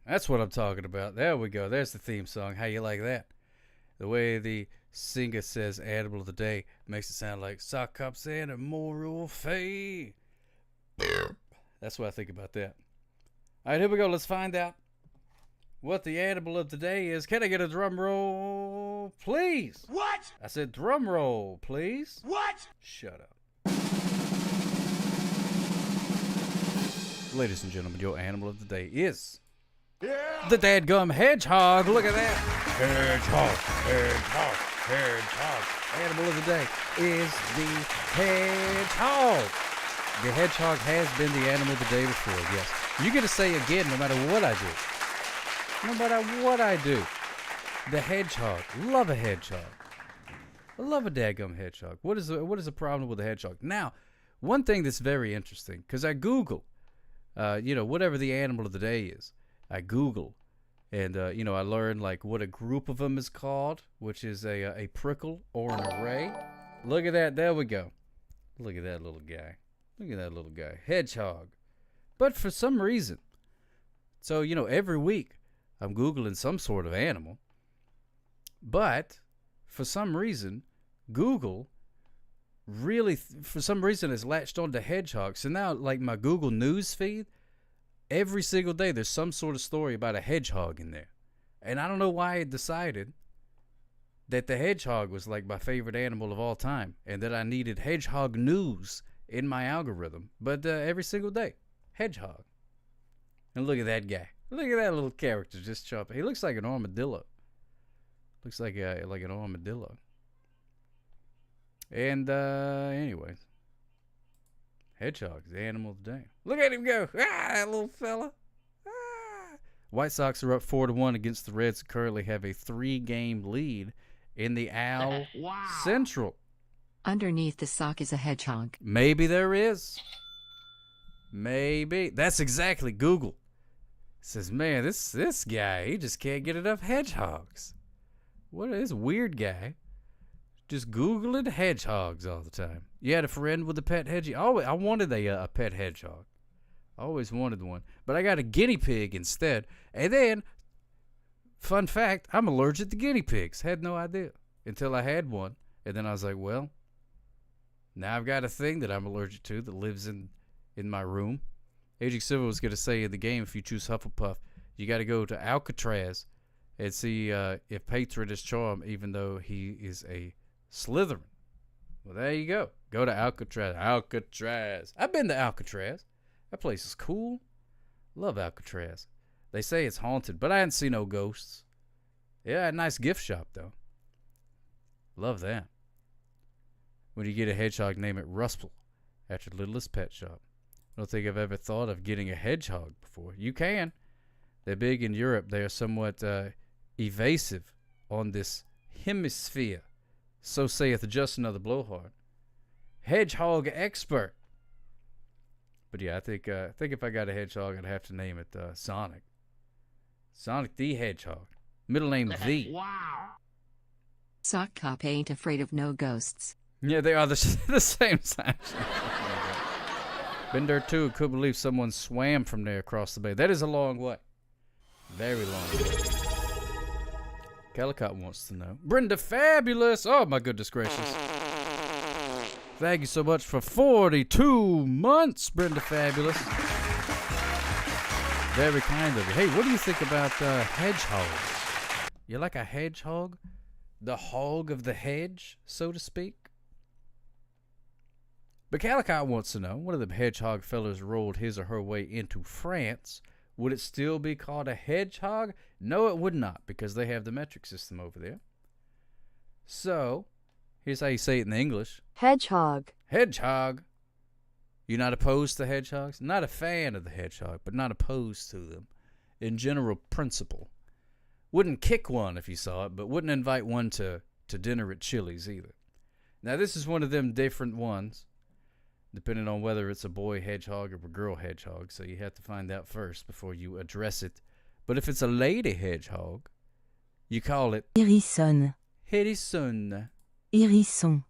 That's what I'm talking about. There we go. There's the theme song. How you like that? The way the singer says Animal of the Day makes it sound like sock cups and a moral fay. That's what I think about that. All right, here we go. Let's find out what the animal of the day is. Can I get a drum roll, please?
What?
I said drum roll, please.
What?
Shut up. Ladies and gentlemen, your animal of the day is the dadgum hedgehog. Look at that. Hedgehog, hedgehog, hedgehog. Animal of the day is the hedgehog. The hedgehog has been the animal of the day before, yes. You get to say again no matter what I do. No matter what I do. The hedgehog. Love a hedgehog. I love a dadgum hedgehog. What is the problem with a hedgehog? Now, one thing that's very interesting, because I Google, whatever the animal of the day is, I Google, and, I learn, like, what a group of them is called, which is a prickle or an array. Look at that. There we go. Look at that little guy. Look at that little guy. Hedgehog. But for some reason, so, every week I'm Googling some sort of animal, but for some reason, Google really, for some reason, has latched on to hedgehog. So now, like, my Google News feed, every single day, there's some sort of story about a hedgehog in there. And I don't know why I decided that the hedgehog was like my favorite animal of all time and that I needed hedgehog news in my algorithm. But every single day, hedgehog. And look at that guy. Look at that little character just chopping. He looks like an armadillo. Looks like an armadillo. And anyways. Hedgehog is the animal of the day. Look at him go. That little fella. White Sox are up 4-1 against the Reds, who currently have a 3-game lead in the AL Central.
Underneath the sock is a hedgehog.
Maybe there is. Maybe. That's exactly Google. Says, man, this guy, he just can't get enough hedgehogs. What is this weird guy? Just Googling hedgehogs all the time. You had a friend with a pet hedgehog? I wanted a pet hedgehog. I always wanted one. But I got a guinea pig instead. And then, fun fact, I'm allergic to guinea pigs. Had no idea until I had one. And then I was like, well, now I've got a thing that I'm allergic to that lives in my room. Aging Silver was going to say in the game, if you choose Hufflepuff, you got to go to Alcatraz and see if Patron is charmed, even though he is a Slytherin. Well, there you go. Go to Alcatraz. Alcatraz. I've been to Alcatraz. That place is cool. Love Alcatraz. They say it's haunted, but I didn't see no ghosts. Yeah, a nice gift shop, though. Love that. When you get a hedgehog, name it Ruspel, after Littlest Pet Shop. I don't think I've ever thought of getting a hedgehog before. You can. They're big in Europe. They are somewhat evasive on this hemisphere. So saith just another blowhard. Hedgehog expert. But yeah, I think if I got a hedgehog, I'd have to name it Sonic. Sonic the Hedgehog. Middle name The.
Wow. Sock Cop ain't afraid of no ghosts.
Yeah, they are the same size. Been there too. Couldn't believe someone swam from there across the bay. That is a long way. Very long way. Calicott wants to know. Brenda Fabulous. Oh, my goodness gracious. Thank you so much for 42 months, Brenda Fabulous. Very kind of you. Hey, what do you think about hedgehogs? You like a hedgehog? The hog of the hedge, so to speak? But Calicott wants to know, one of the hedgehog fellas rolled his or her way into France. Would it still be called a hedgehog? No, it would not, because they have the metric system over there. So, here's how you say it in English.
Hedgehog.
Hedgehog. You're not opposed to hedgehogs? Not a fan of the hedgehog, but not opposed to them. In general principle. Wouldn't kick one if you saw it, but wouldn't invite one to dinner at Chili's either. Now, this is one of them different ones, depending on whether it's a boy hedgehog or a girl hedgehog, so you have to find out first before you address it. But if it's a lady hedgehog, you call it
Hérisson.
Hérisson.
Hérisson.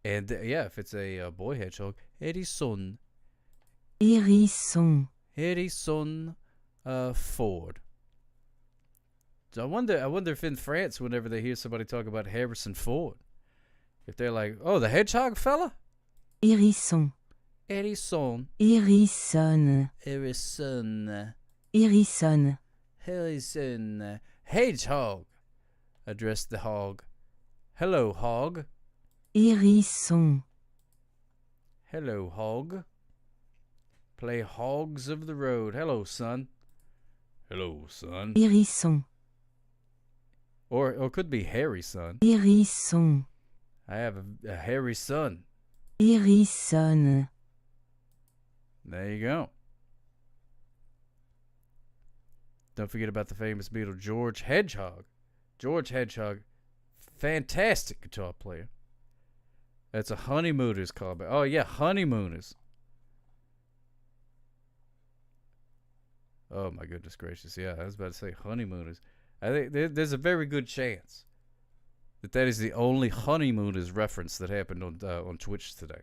And yeah, if it's a boy hedgehog, Hérisson.
Hérisson.
Hérisson Ford. So I wonder if in France, whenever they hear somebody talk about Harrison Ford, if they're like, oh, the hedgehog fella?
Hérisson.
Hérisson.
Hérisson.
Hérisson.
Hérisson.
Hérisson. Hedgehog. Addressed the hog. Hello, hog.
Hérisson.
Hello, hog. Play hogs of the road. Hello, son. Hello, son.
Hérisson.
Or it could be hairy son.
Hérisson.
I have a hairy son.
Hérisson.
There you go. Don't forget about the famous Beatle George Hedgehog. George Hedgehog, fantastic guitar player. That's a Honeymooners callback. Oh yeah, Honeymooners. Oh my goodness gracious! Yeah, I was about to say Honeymooners. I think there's a very good chance that is the only Honeymooners reference that happened on Twitch today.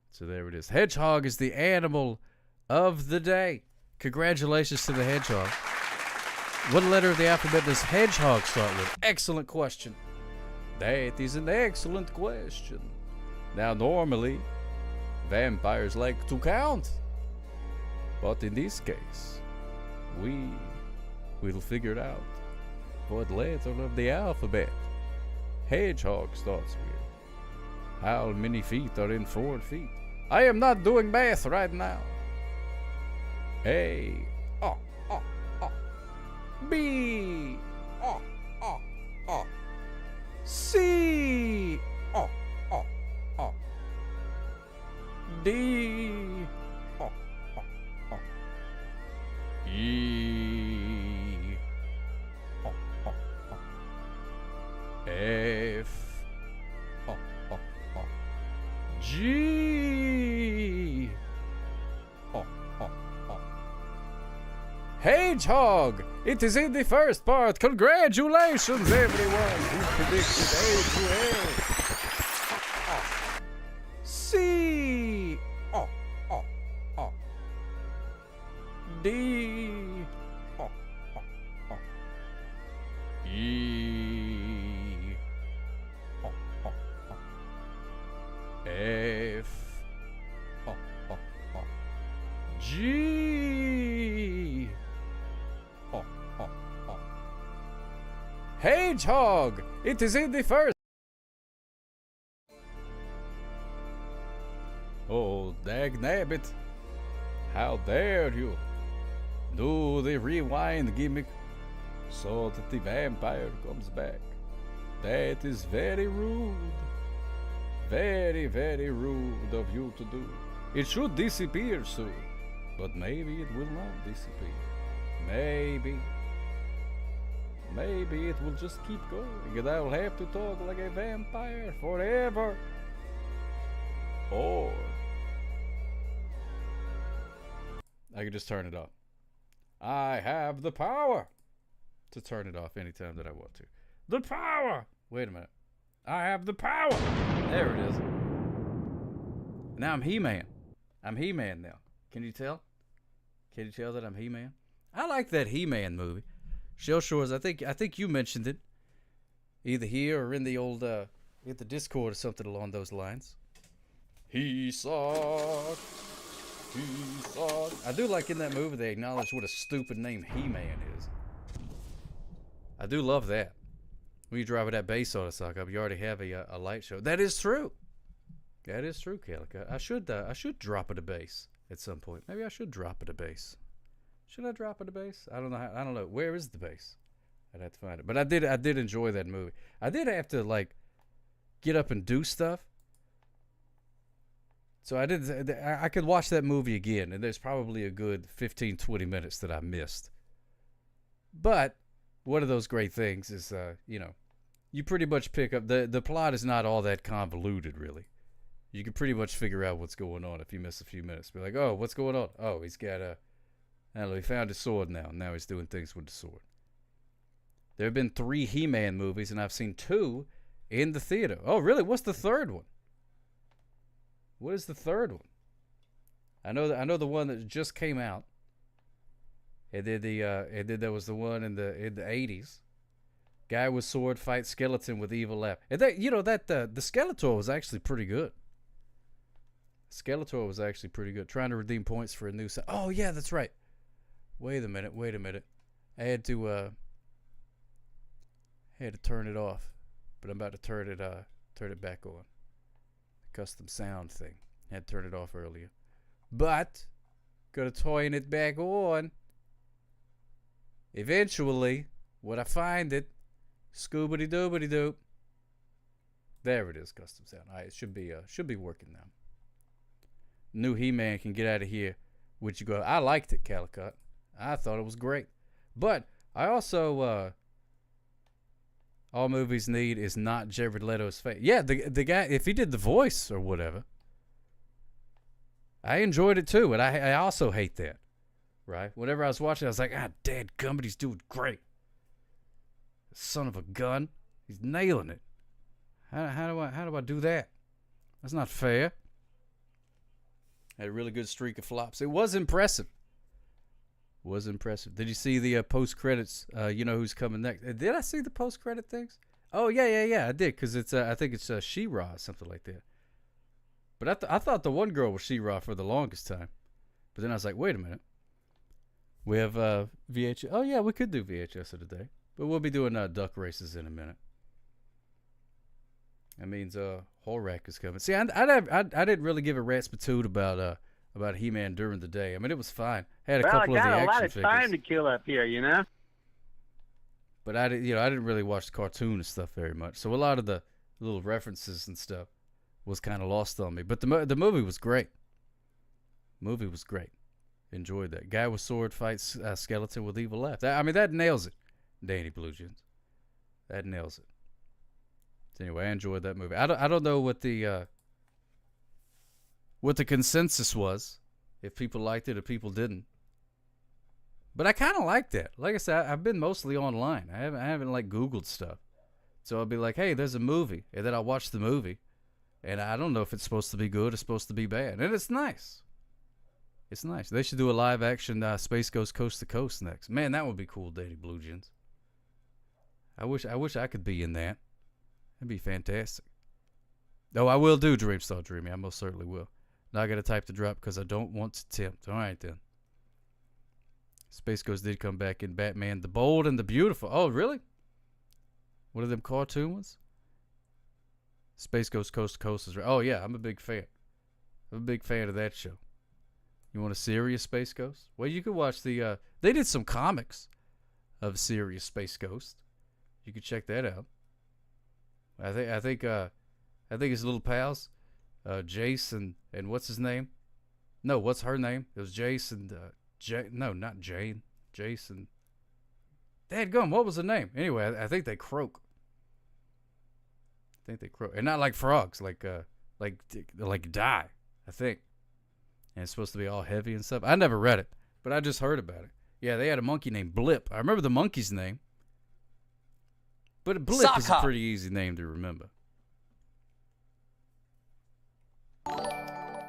So there it is. Hedgehog is the animal of the day. Congratulations to the hedgehog. What letter of the alphabet does hedgehog start with? Excellent question. That is an excellent question. Now, normally, vampires like to count. But in this case, we will figure it out. What letter of the alphabet hedgehog starts with? How many feet are in 4 feet? I am not doing math right now. A. B. C. D. E. F. G. Oh, oh, oh. Hedgehog! It is in the first part. Congratulations, everyone who predicted A to A. Oh. C. Oh, oh, oh. D. Oh, oh, oh. E. Oh, oh, oh. F. Oh, oh, oh. G. Oh, oh, oh. Hedgehog! It is in the first. Oh, dagnabbit. How dare you do the rewind gimmick so that the vampire comes back? That is very rude. Very, very rude of you to do. It should disappear soon, but maybe it will not disappear. Maybe. Maybe it will just keep going, and I will have to talk like a vampire forever. Or I could just turn it off. I have the power to turn it off anytime that I want to. The power! Wait a minute. I have the power! There it is. Now I'm He-Man. I'm He-Man now. Can you tell? Can you tell that I'm He-Man? I like that He-Man movie. Shell Shores, I think you mentioned it. Either here or in the old, in the Discord or something along those lines. He sucked. He sucked. I do like in that movie they acknowledge what a stupid name He-Man is. I do love that. When you drive with that bass on a sock up, you already have a light show. That is true. That is true, Calico. I should drop it a bass at some point. Maybe I should drop it a bass. Should I drop it a bass? I don't know. I don't know. Where is the bass? I'd have to find it. But I did enjoy that movie. I did have to like get up and do stuff. So I could watch that movie again, and there's probably a good 15, 20 minutes that I missed. But one of those great things is, you pretty much pick up, the plot is not all that convoluted, really. You can pretty much figure out what's going on if you miss a few minutes. Be like, oh, what's going on? Oh, he's got he found his sword now. Now he's doing things with the sword. There have been 3 He-Man movies, and I've seen 2 in the theater. Oh, really? What's the third one? What is the third one? I know the one that just came out. And then there was the one in the 80s. Guy with sword fights skeleton with evil laugh. And that the Skeletor was actually pretty good. Skeletor was actually pretty good. Trying to redeem points for a new set. Oh yeah, that's right. Wait a minute. I had to turn it off, but I'm about to turn it back on. Custom sound thing. Had to turn it off earlier. But gotta turn it back on. Eventually, when I find it, scoobity doobity doop. There it is, custom sound. Alright, it should be working now. New He-Man can get out of here. Would you go? I liked it, Calicut. I thought it was great. But I also all movies need is not Jared Leto's face. Yeah, the guy, if he did the voice or whatever, I enjoyed it too, and I also hate that. Right? Whenever I was watching, I was like, dadgummit, he's doing great. Son of a gun, he's nailing it. How do I do that? That's not fair. Had a really good streak of flops. It was impressive. Did you see the post credits? You know who's coming next? Did I see the post credit things? Oh yeah, I did, because it's I think it's She-Ra, something like that. But I thought the one girl was She-Ra for the longest time. But then I was like, wait a minute. We have VHS. Oh yeah, we could do VHS of the day, but we'll be doing duck races in a minute. That means Horak is coming. See, I didn't really give a rat's patoot about He-Man during the day. I mean, it was fine. Had a couple of the action figures.
I got a lot of time to kill up here, you know.
But I didn't really watch the cartoon and stuff very much, so a lot of the little references and stuff was kind of lost on me. But the movie was great. Enjoyed that. Guy with sword fights skeleton with evil laugh. That nails it, Danny Blue Jeans. That nails it. So anyway, I enjoyed that movie. I don't know what the what the consensus was, if people liked it or people didn't. But I kind of like that. Like I said, I've been mostly online. I haven't like Googled stuff. So I'll be like, hey, there's a movie. And then I'll watch the movie. And I don't know if it's supposed to be good or supposed to be bad. And it's nice. It's nice. They should do a live action Space Ghost Coast to Coast next. Man, that would be cool, Daddy Blue Jeans. I wish I could be in that. That'd be fantastic. Oh, I will do Dreamstar Dreamy. I most certainly will. Now I got to type the drop because I don't want to tempt. All right, then. Space Ghost did come back in Batman the Bold and the Beautiful. Oh, really? One of them cartoon ones? Space Ghost Coast to Coast is right. Oh, yeah, I'm a big fan. I'm a big fan of that show. You want a serious Space Ghost? Well, you could watch the, they did some comics of serious Space Ghost. You could check that out. I think his little pals, Jace and what's his name? No, what's her name? It was Jace and, no, not Jane. Jason. Dadgum, what was the name? Anyway, I think they croak. And not like frogs, like die, I think. And it's supposed to be all heavy and stuff. I never read it, but I just heard about it. Yeah, they had a monkey named Blip. I remember the monkey's name. But Blip is a pretty easy name to remember.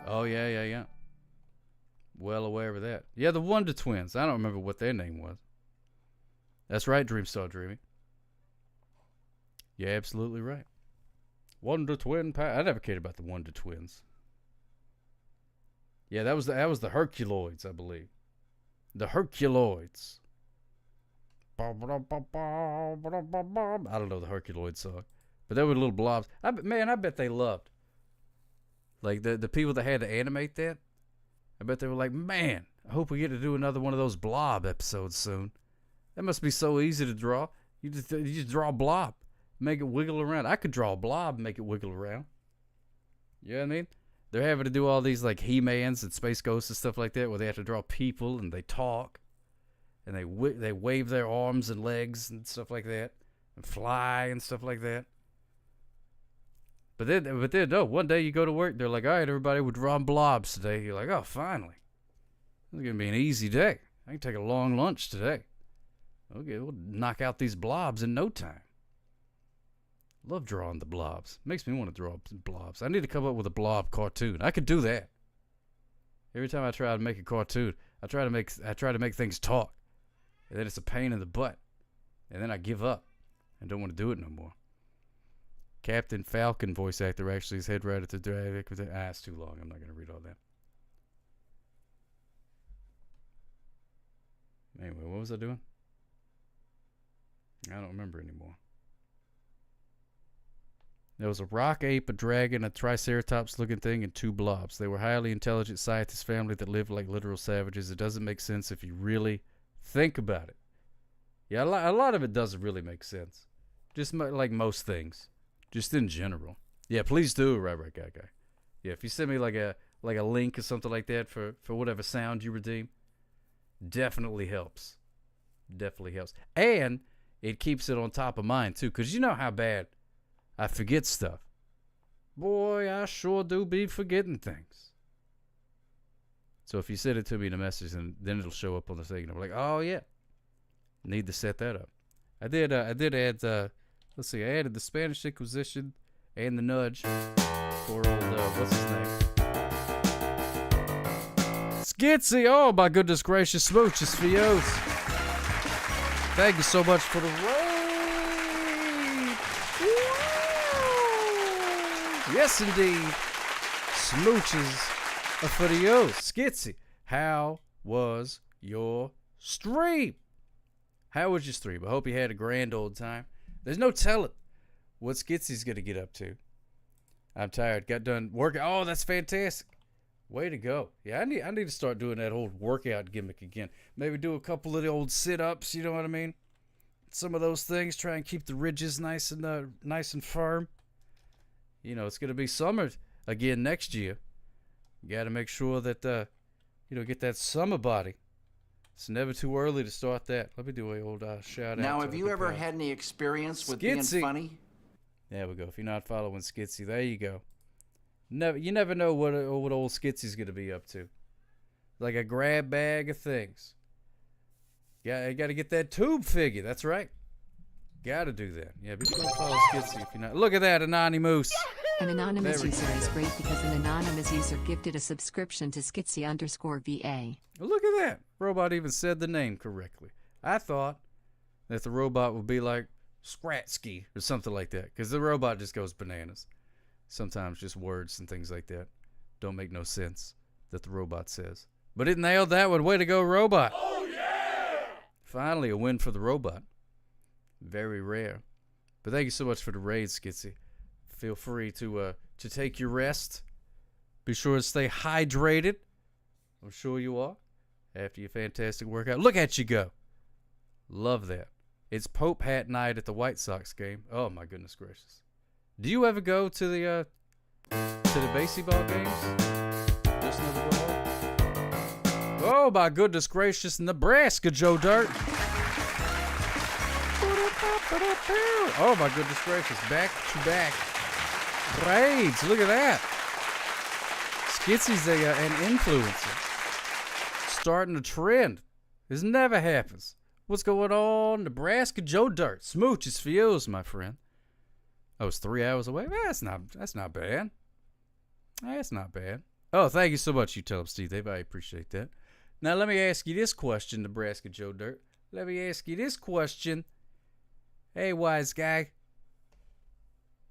Oh, yeah. Well aware of that. Yeah, the Wonder Twins. I don't remember what their name was. That's right, Dreamstar Dreamy. You're absolutely right. Wonder Twin. I never cared about the Wonder Twins. Yeah, that was the Herculoids, I believe. The Herculoids. I don't know the Herculoid song, but they were little blobs. I bet they loved. Like the people that had to animate that. I bet they were like, man, I hope we get to do another one of those blob episodes soon. That must be so easy to draw. You just draw a blob, make it wiggle around. I could draw a blob, and make it wiggle around. You know what I mean? They're having to do all these like He-Mans and Space Ghosts and stuff like that, where they have to draw people and they talk, and they wave their arms and legs and stuff like that, and fly and stuff like that. But then, no. One day you go to work, they're like, all right, everybody, we're drawing blobs today. You're like, oh, finally. This is gonna be an easy day. I can take a long lunch today. Okay, we'll knock out these blobs in no time. Love drawing the blobs. Makes me want to draw blobs. I need to come up with a blob cartoon. I could do that. Every time I try to make a cartoon, I try to make things talk. And then it's a pain in the butt. And then I give up. I don't want to do it no more. Captain Falcon voice actor actually is head writer to drag. It's too long. I'm not going to read all that. Anyway, what was I doing? I don't remember anymore. There was a rock ape, a dragon, a triceratops looking thing, and two blobs. They were highly intelligent scientist family that lived like literal savages. It doesn't make sense if you really think about it. Yeah, a lot of it doesn't really make sense. Just like most things. Just in general. Yeah, please do, right, guy. Yeah, if you send me like a link or something like that for whatever sound you redeem, definitely helps. Definitely helps. And it keeps it on top of mind, too, because you know how bad I forget stuff. Boy, I sure do be forgetting things. So if you send it to me in a message, and then it'll show up on the thing, and I'm like, oh, yeah. Need to set that up. I did add, let's see, I added the Spanish Inquisition and the nudge for old, what's his name? Skitsy! Oh, my goodness gracious, smooches for you. Thank you so much for the raid. Yes, indeed. Smooches for the yo. Skitsy, how was your stream? How was your stream? I hope you had a grand old time. There's no telling what Skitsy's going to get up to. I'm tired. Got done working. Oh, that's fantastic. Way to go. Yeah, I need to start doing that old workout gimmick again. Maybe do a couple of the old sit-ups, you know what I mean? Some of those things. Try and keep the ridges nice and firm. You know, it's going to be summer again next year. You got to make sure that, get that summer body. It's never too early to start that. Let me do a old shout out.
Now, have you ever had any experience with being funny?
There we go. If you're not following Skitsy, there you go. You never know what old Skitsy's gonna be up to. Like a grab bag of things. Yeah, you gotta get that tube figure. That's right. Gotta do that. Yeah, be sure to follow Skitsy if you're not. Look at that, Anonymous.
An anonymous user is great because an anonymous user gifted a subscription to Skitsy_VA.
Look at that. Robot even said the name correctly. I thought that the robot would be like Scratsky or something like that, because the robot just goes bananas. Sometimes just words and things like that don't make no sense that the robot says. But it nailed that one. Way to go, robot. Oh, yeah! Finally, a win for the robot. Very rare. But thank you so much for the raid, Skitsy. Feel free to take your rest. Be sure to stay hydrated. I'm sure you are. After your fantastic workout. Look at you go. Love that. It's Pope Hat night at the White Sox game. Oh, my goodness gracious. Do you ever go to the baseball games? Just another ball? Oh, my goodness gracious. Nebraska, Joe Dirt. Oh, my goodness gracious. Back-to-back raids. Look at that. Skitsy's an influencer. Starting a trend. This never happens. What's going on? Nebraska, Joe Dirt. Smooches for yous, my friend. Oh, it's 3 hours away? That's not bad. That's not bad. Oh, thank you so much, you tell them, Steve Dave. I appreciate that. Now, let me ask you this question, Nebraska Joe Dirt. Let me ask you this question. Hey, wise guy.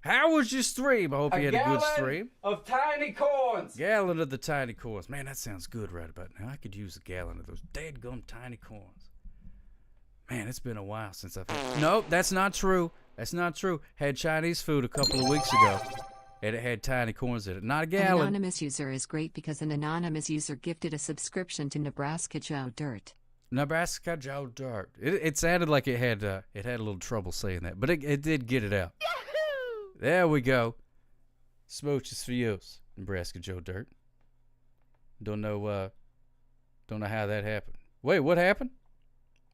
How was your stream? I hope you had a good stream.
Of tiny corns.
Gallon of the tiny corns. Man, that sounds good right about now. I could use a gallon of those dadgum tiny corns. Man, it's been a while since I've had... Nope, that's not true. That's not true. Had Chinese food a couple of weeks ago, and it had tiny corns in it. Not a gallon.
An anonymous user is great because an anonymous user gifted a subscription to Nebraska Joe Dirt.
Nebraska Joe Dirt. It sounded like it had a little trouble saying that, but it did get it out. Yahoo! There we go. Smooches for you, Nebraska Joe Dirt. Don't know how that happened. Wait, what happened?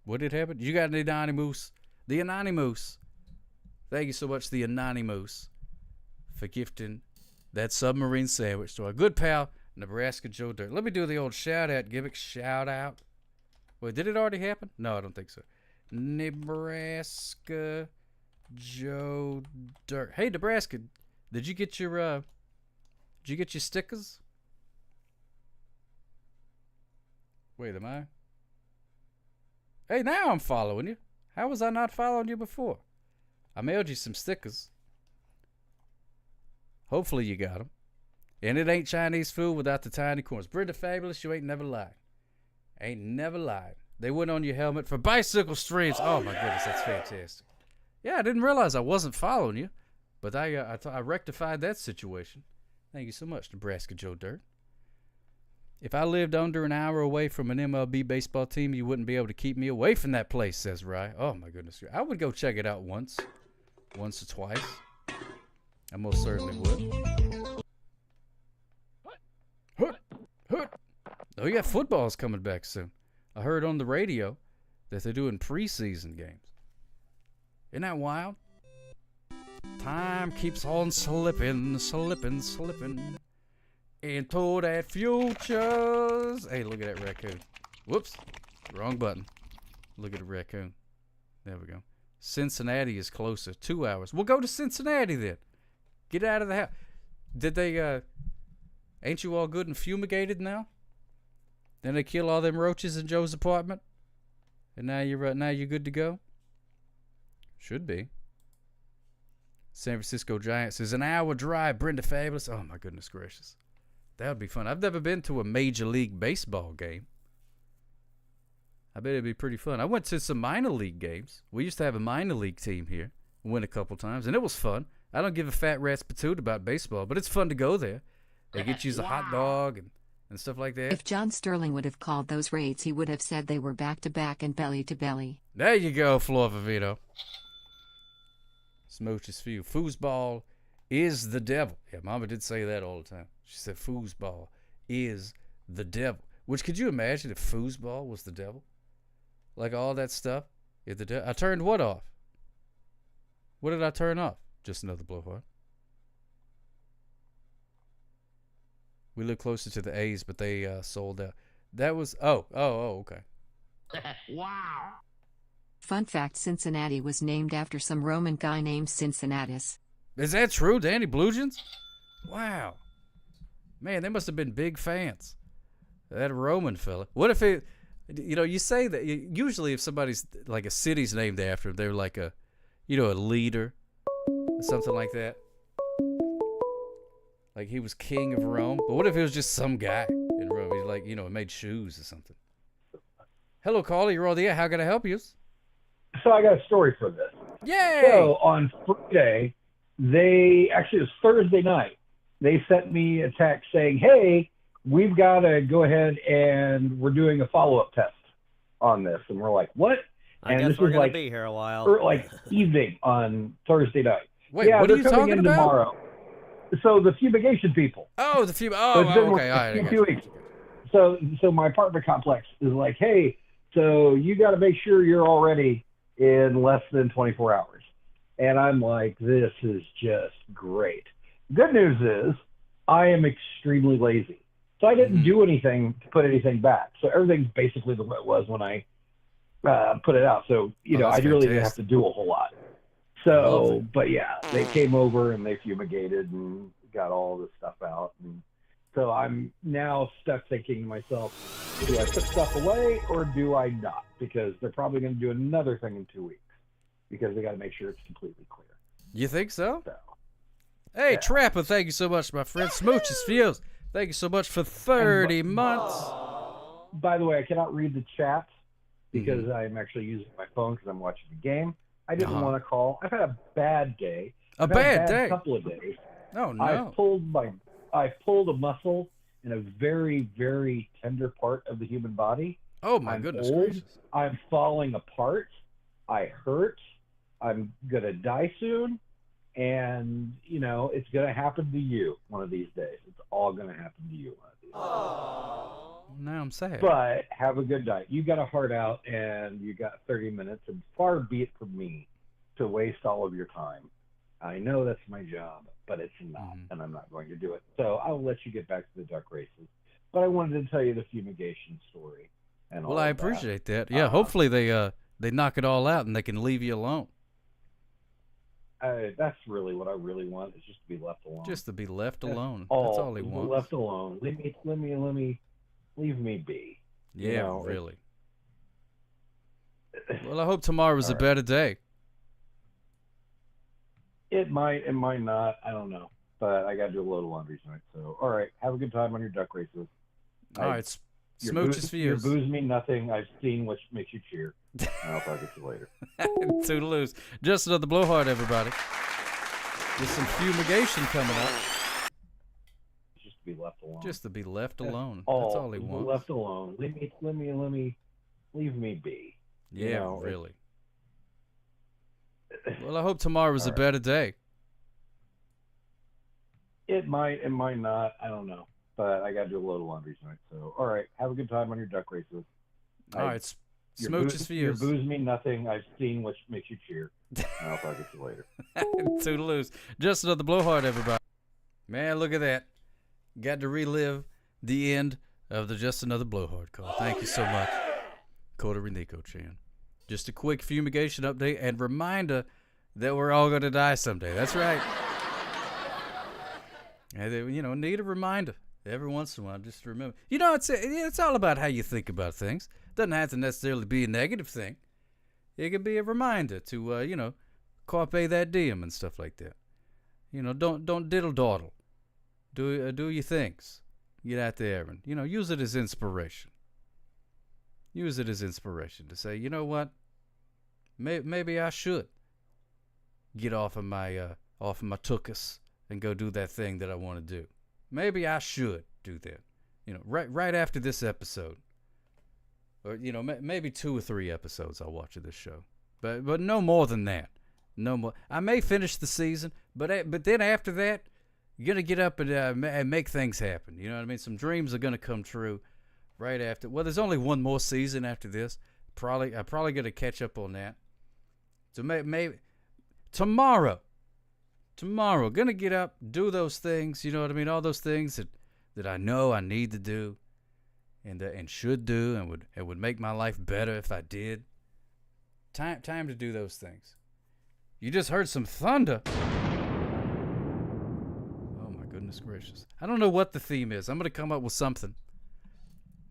What did happen? You got an Anonymous. The Anonymous. Thank you so much, the Anonymous, for gifting that submarine sandwich to our good pal, Nebraska Joe Dirt. Let me do the old shout-out gimmick. Shout-out. Wait, did it already happen? No, I don't think so. Nebraska Joe Dirt. Hey, Nebraska, did you get your stickers? Wait, am I? Hey, now I'm following you. How was I not following you before? I mailed you some stickers. Hopefully you got them. And it ain't Chinese food without the tiny corns. Brenda Fabulous, you ain't never lied. Ain't never lied. They went on your helmet for bicycle streams. Oh my goodness, that's fantastic. Yeah, I didn't realize I wasn't following you, but I rectified that situation. Thank you so much, Nebraska Joe Dirt. If I lived under an hour away from an MLB baseball team, you wouldn't be able to keep me away from that place, says Rye. Oh my goodness. I would go check it out once or twice. I most certainly would. Oh, yeah, football's coming back soon. I heard on the radio that they're doing preseason games. Isn't that wild? Time keeps on slipping into that futures. Hey, look at that raccoon. Whoops. Wrong button. Look at the raccoon. There we go. Cincinnati is closer. 2 hours. We'll go to Cincinnati then. Get out of the house. Did they, ain't you all good and fumigated now? Then they kill all them roaches in Joe's apartment? And now you're good to go? Should be. San Francisco Giants is an hour drive. Brenda Fabulous. Oh, my goodness gracious. That would be fun. I've never been to a Major League Baseball game. I bet it'd be pretty fun. I went to some minor league games. We used to have a minor league team here. Went a couple times, and it was fun. I don't give a fat rat's patoot about baseball, but it's fun to go there. They get you a hot dog and stuff like that.
If John Sterling would have called those raids, he would have said they were back-to-back and belly-to-belly.
There you go, Flor Vivito. Smooches for you. Foosball is the devil. Yeah, Mama did say that all the time. She said foosball is the devil. Which, could you imagine if foosball was the devil? Like all that stuff? I turned what off? What did I turn off? Just another blowhard. We live closer to the A's, but they sold out. That was okay.
Wow. Fun fact, Cincinnati was named after some Roman guy named Cincinnatus.
Is that true, Danny Blue Jays? Wow. Man, they must have been big fans. That Roman fella. What if it, you say that, usually if somebody's, like a city's named after them, they're like a leader or something like that. Like he was king of Rome. But what if it was just some guy in Rome? He's like, made shoes or something. Hello, caller. You're on the air. How can I help you?
So I got a story for this.
Yay!
So on Friday, it was Thursday night, they sent me a text saying, hey, we've got to go ahead and we're doing a follow-up test on this. And we're like, what?
I
and
guess
this
we're
was
going
like,
to be here a while.
or like evening on Thursday night.
Wait, what are you talking
in
about?
Tomorrow. So the fumigation people.
Oh, the okay. All right.
In 2 weeks. So my apartment complex is like, hey, so you got to make sure you're all ready in less than 24 hours. And I'm like, this is just great. Good news is I am extremely lazy. So I didn't do anything to put anything back. So everything's basically the way it was when I put it out. So, I really didn't have to do a whole lot. So, but yeah, they came over and they fumigated and got all this stuff out. And so I'm now stuck thinking to myself, do I put stuff away or do I not? Because they're probably going to do another thing in 2 weeks because they got to make sure it's completely clear.
You think so? Hey, yeah. Trapper, thank you so much, my friend. Smooches Fuse, thank you so much for 30 months.
By the way, I cannot read the chat because I'm actually using my phone because I'm watching the game. I didn't want to call. I've had a bad day.
A bad day?
Couple of days.
Oh, no.
I pulled a muscle in a very, very tender part of the human body.
Oh, my goodness gracious.
I'm falling apart. I hurt. I'm going to die soon. And, it's going to happen to you one of these days. It's all going to happen to you one of these days.
Now I'm sad.
But have a good night. You got a heart out and you got 30 minutes. And far be it from me to waste all of your time. I know that's my job, but it's not, and I'm not going to do it. So I'll let you get back to the duck races. But I wanted to tell you the fumigation story. And all
I appreciate that. Yeah, hopefully they knock it all out and they can leave you alone.
That's really what I really want, is just to be left alone.
Just to be left alone. That's all he wants.
Left alone. Leave me be.
Yeah, really. Well, I hope tomorrow's a better day.
It might not. I don't know. But I got to do a load of laundry tonight. So, all right. Have a good time on your duck races.
All right. Smooches for you.
Your booze mean nothing. I've seen what makes you cheer. And I'll talk to you later.
Toodaloos. Just another blowhard, everybody. With some fumigation coming up.
Just to be left alone.
Just to be left alone. That's all he wants.
Left alone. Leave me be.
Yeah, really. Well, I hope tomorrow's a better day.
It might not. I don't know. But I got to do a load of laundry tonight. So, all right. Have a good time on your duck races.
All right. Smooches for you.
Your booze mean nothing. I've seen what makes you cheer. And I'll talk to you later.
Toodaloos. Just another blowhard, everybody. Man, look at that. Got to relive the end of the Just Another Blowhard call. Thank you so much, Coda Renico-chan. Just a quick fumigation update and reminder that we're all going to die someday. That's right. And, need a reminder every once in a while. Just remember. It's all about how you think about things. Doesn't have to necessarily be a negative thing. It could be a reminder to, carpe that diem and stuff like that. Don't diddle dawdle. Do your things. Get out there and, use it as inspiration. Use it as inspiration to say, you know what? Maybe I should get off of my tuchus and go do that thing that I want to do. Maybe I should do that. Right after this episode, or maybe 2 or 3 episodes I'll watch of this show, but no more than that. No more. I may finish the season, but then after that, you're gonna get up and make things happen. You know what I mean? Some dreams are gonna come true. Right after, there's only one more season after this. I'm probably gonna catch up on that. So maybe tomorrow, gonna get up, do those things. You know what I mean? All those things that that I know I need to do and should do and would make my life better if I did. Time to do those things. You just heard some thunder. Oh my goodness gracious. I don't know what the theme is. I'm going to come up with something.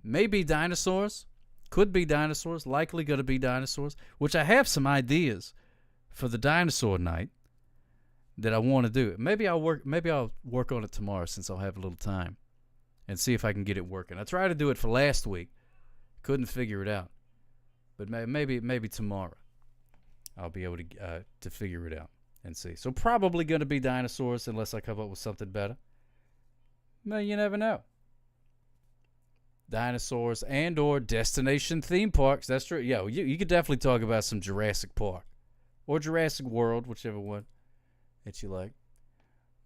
Maybe dinosaurs. Could be dinosaurs. Likely going to be dinosaurs. Which I have some ideas for the dinosaur night that I want to do. Maybe I'll work on it tomorrow since I'll have a little time and see if I can get it working. I tried to do it for last week. Couldn't figure it out. But maybe tomorrow I'll be able to figure it out and see. So probably going to be dinosaurs unless I come up with something better. Well, you never know. Dinosaurs and or destination theme parks. That's true. Yeah, you could definitely talk about some Jurassic Park or Jurassic World, whichever one that you like.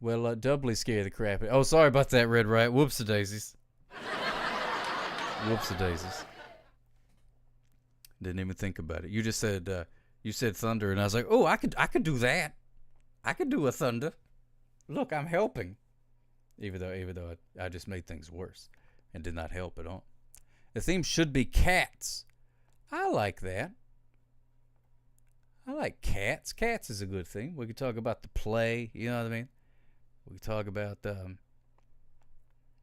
Well, doubly scare the crap. Oh, sorry about that, Red Riot. Whoops-a-daisies. Whoops-a-daisies. Didn't even think about it. You just said you said thunder, and I was like, oh, I could do that. I could do a thunder. Look, I'm helping. Even though I just made things worse and did not help at all. The theme should be cats. I like that. I like cats. Cats is a good thing. We could talk about the play, you know what I mean? We could talk about,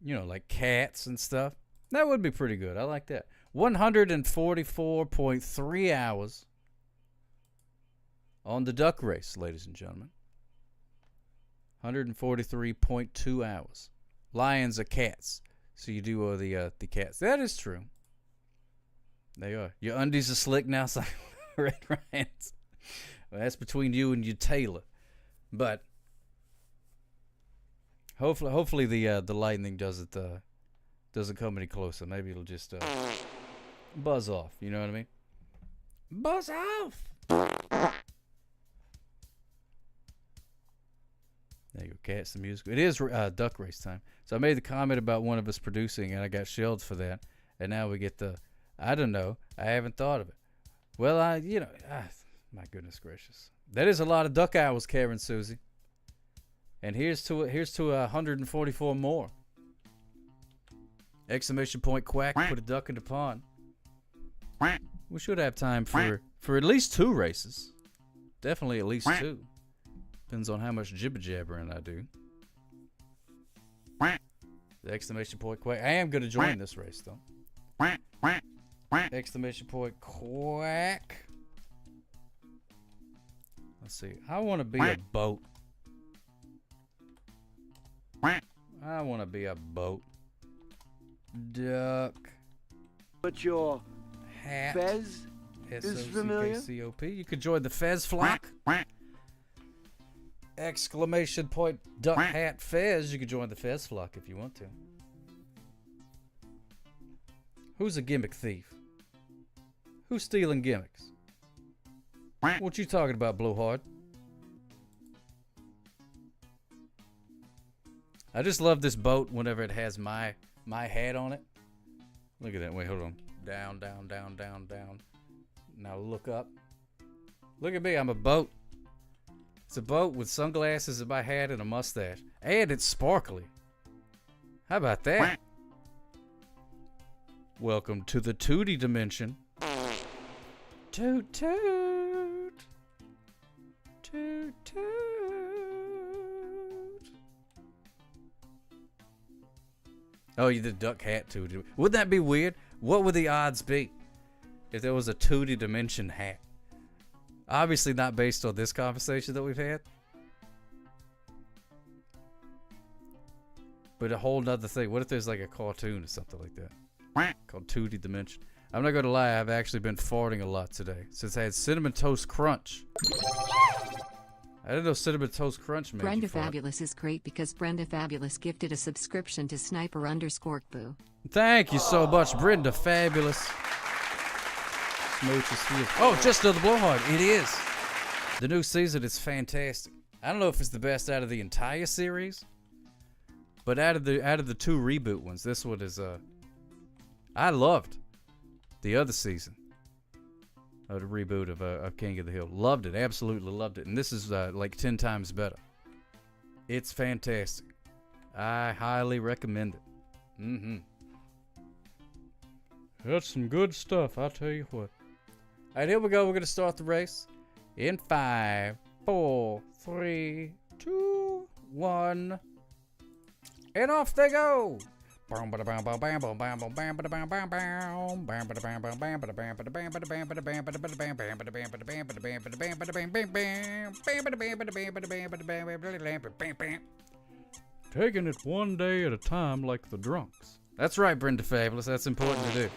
like cats and stuff. That would be pretty good. I like that. 144.3 hours on the duck race, ladies and gentlemen. 143.2 hours. Lions are cats. So you do the cats. That is true. They are. Your undies are slick now, so Red Ryan's. Well, that's between you and your tailor. But hopefully the lightning doesn't come any closer. Maybe it'll just buzz off. You know what I mean? Buzz off. There you go, cats the musical. It is duck race time. So I made the comment about one of us producing, and I got shelled for that. And now we get I don't know. I haven't thought of it. Well, my goodness gracious. That is a lot of duck hours, Karen Susie. And here's to 144 more. Exclamation point quack, put a duck in the pond. We should have time for at least 2 races. Definitely at least 2. Depends on how much jibber jabbering I do. The exclamation point quack. I am going to join this race though. Exclamation point quack. Let's see. I want to be a boat. I want to be a boat. Duck.
But your
hat.
Fez is familiar.
S-O-C-K-C-O-P. You could join the Fez flock. Exclamation point duck hat Fez. You could join the Fez flock if you want to. Who's a gimmick thief? Who's stealing gimmicks? What you talking about, Blowhard? I just love this boat whenever it has my hat on it. Look at that. Wait, hold on. Down, down, down, down, down. Now look up. Look at me. I'm a boat. It's a boat with sunglasses and my hat and a mustache. And it's sparkly. How about that? Welcome to the Tootie dimension. Toot toot. Toot toot. Oh, you did duck hat too. Wouldn't that be weird? What would the odds be if there was a Tootie dimension hat? Obviously not based on this conversation that we've had. But a whole nother thing. What if there's like a cartoon or something like that? Called Tootie Dimension. I'm not going to lie, I've actually been farting a lot today. Since I had Cinnamon Toast Crunch. I didn't know Cinnamon Toast Crunch made
Brenda
you fart.
Fabulous is great because Brenda Fabulous gifted a subscription to Sniper_Boo.
Thank you so much, Brenda Fabulous. Oh, just another blowhard. It is. The new season is fantastic. I don't know if it's the best out of the entire series, but out of the 2 reboot ones, this one is I loved the other season of the reboot of King of the Hill. Loved it, absolutely loved it, and this is like 10 times better. It's fantastic. I highly recommend it. Mm-hmm. That's some good stuff, I'll tell you what. All right, here we go. We're going to start the race in 5, 4, 3, 2, 1. And off they go. Taking it one day at a time like the drunks. That's right, Brenda Fabulous. That's important to do.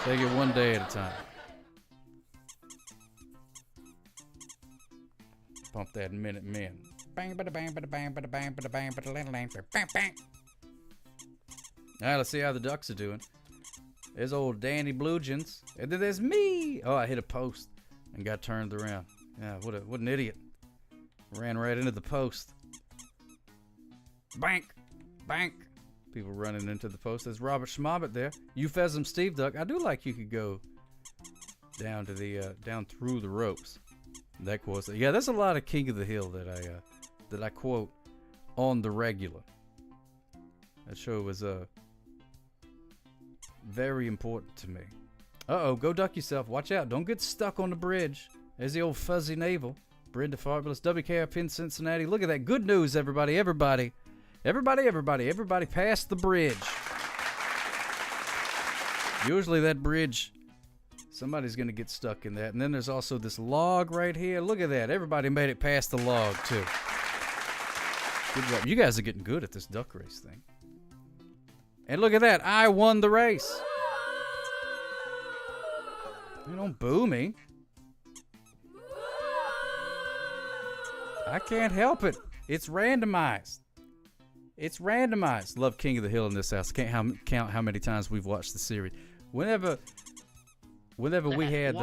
Take it one day at a time. Pump that Minute Men. Alright, let's see how the ducks are doing. There's old Danny Bluegens. And then there's me. Oh, I hit a post and got turned around. Yeah, what an idiot. Ran right into the post. Bank. Bank. People running into the post. There's Robert Schmobbit there. Euphemism Steve Duck. I do like you could go down to the down through the ropes. That quote. Yeah, there's a lot of King of the Hill that I quote on the regular. That show was very important to me. Uh-oh, go duck yourself. Watch out. Don't get stuck on the bridge. There's the old fuzzy navel. Brenda Fabulous. WKRP in Cincinnati. Look at that. Good news, everybody. Everybody past the bridge. Usually that bridge, somebody's going to get stuck in that. And then there's also this log right here. Look at that. Everybody made it past the log, too. Good job. You guys are getting good at this duck race thing. And look at that. I won the race. You don't boo me. I can't help it. It's randomized. It's randomized. Love King of the Hill in this house. Can't count how many times we've watched the series. Whenever we had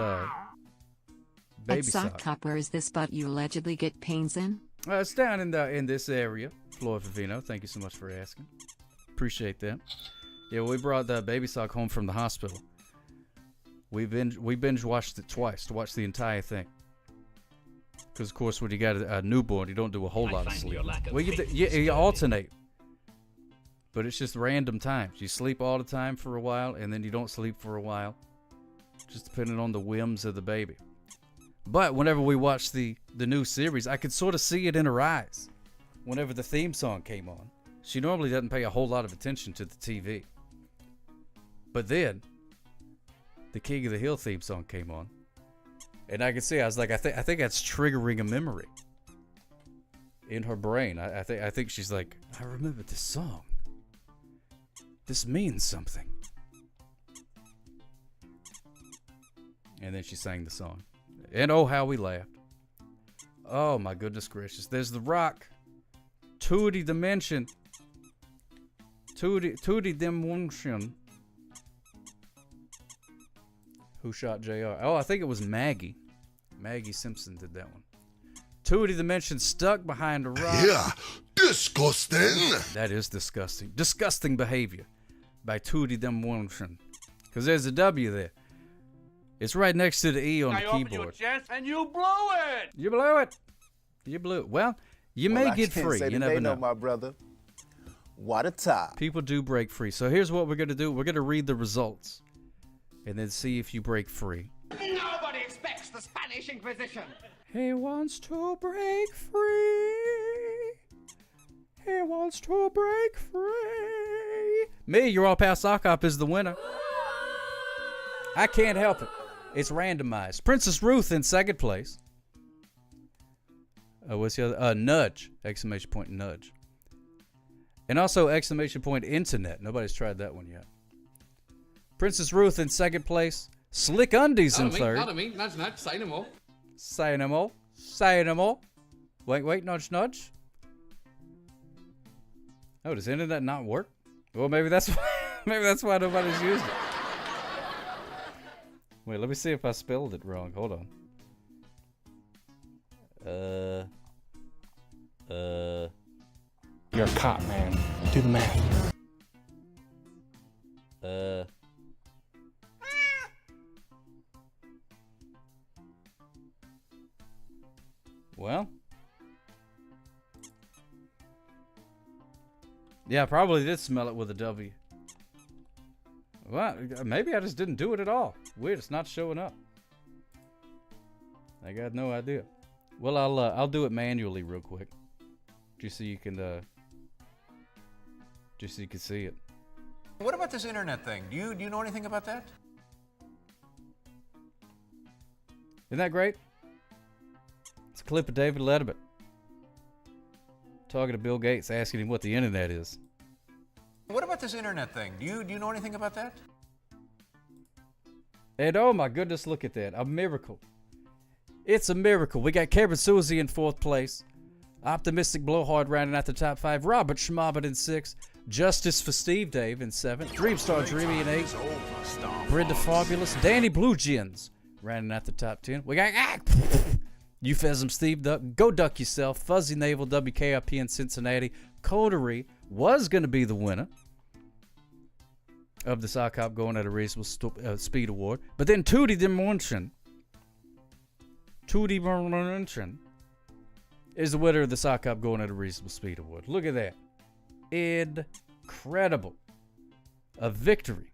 baby
At sock top, where is this spot you allegedly get pains in?
It's down in this area, Flora Favino. Thank you so much for asking. Appreciate that. Yeah, we brought the baby sock home from the hospital. We binge watched it twice to watch the entire thing. Because of course, when you got a newborn, you don't do a whole lot of sleep. Well, you alternate. But it's just random times. You sleep all the time for a while, and then you don't sleep for a while. Just depending on the whims of the baby. But whenever we watched the new series, I could sort of see it in her eyes. Whenever the theme song came on. She normally doesn't pay a whole lot of attention to the TV. But then, the King of the Hill theme song came on. And I could see, I was like, I think that's triggering a memory in her brain. I think she's like, I remember this song. This means something. And then she sang the song. And oh, how we laughed. Oh, my goodness gracious. There's The Rock. Tootie Dimension. Tootie Dimension. Who shot JR? Oh, I think it was Maggie. Maggie Simpson did that one. Tootie Dimension stuck behind a rock.
Yeah, disgusting.
That is disgusting. Disgusting behavior by Tootie Dimension. Because there's a W there. It's right next to the E on the keyboard.
Opened your chest and you blew it.
You blew it. You blew it. Well, you may get free. You never know,
my brother. What a top.
People do break free. So here's what we're going to do. We're going to read the results and then see if you break free.
Nobody expects the Spanish Inquisition.
He wants to break free. He wants to break free. Me, your all pal sock hop, is the winner. I can't help it. It's randomized. Princess Ruth in second place. What's the other? Nudge. Exclamation point nudge. And also exclamation point internet. Nobody's tried that one yet. Princess Ruth in second place. Slick Undies in third.
Not me. Nudge, nudge. Say no more.
Say no more. Say no more. Wait, nudge, nudge. Oh, does internet not work? Well, maybe that's why nobody's used it. Wait, let me see if I spelled it wrong. Hold on.
You're a cop, man. Do the math.
Well. Yeah, I probably did smell it with a W. Well, maybe I just didn't do it at all. Weird, it's not showing up. I got no idea. Well, I'll do it manually real quick, just so you can see it.
What about this internet thing? Do you know anything about that?
Isn't that great? It's a clip of David Letterman talking to Bill Gates, asking him what the internet is.
What about this internet thing? Do you know anything about that?
And oh my goodness, look at that. A miracle. It's a miracle. We got Kevin Susie in 4th place. Optimistic Blowhard rounding out the top 5. Robert Schmobbit in 6th. Justice for Steve Dave in 7th. Dreamstar Dreamy in 8th. Brenda Fabulous. Danny Blue Jeans rounding out the top 10. We got Euphemism Steve Duck. Go Duck Yourself. Fuzzy Naval WKRP in Cincinnati. Coterie was going to be the winner of the Sock Hop Going at a Reasonable Speed Award. But then Tootie Dimension is the winner of the Sock Hop Going at a Reasonable Speed Award. Look at that. Incredible. A victory.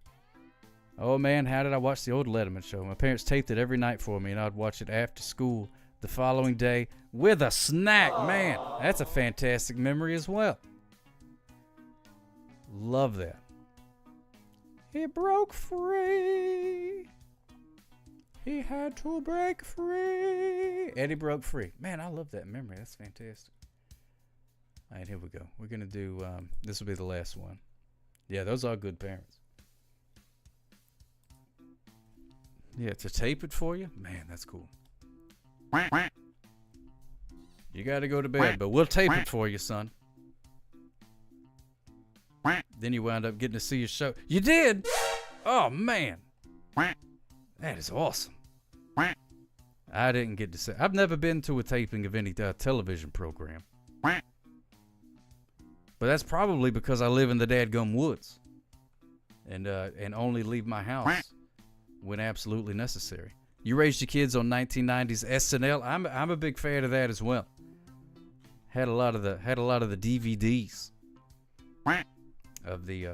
Oh man, how did I watch the old Letterman show? My parents taped it every night for me, and I'd watch it after school the following day with a snack. Man, that's a fantastic memory as well. Love that. He broke free. He had to break free. And he broke free. Man, I love that memory. That's fantastic. All right, here we go. We're going to do, this will be the last one. Yeah, those are good parents. Yeah, to tape it for you? Man, that's cool. You got to go to bed, but we'll tape it for you, son. Then you wound up getting to see your show. You did? Oh, man. That is awesome. I didn't get to see. I've never been to a taping of any television program. But that's probably because I live in the dadgum woods. And only leave my house when absolutely necessary. You raised your kids on 1990s SNL. I'm a big fan of that as well. Had a lot of the DVDs of the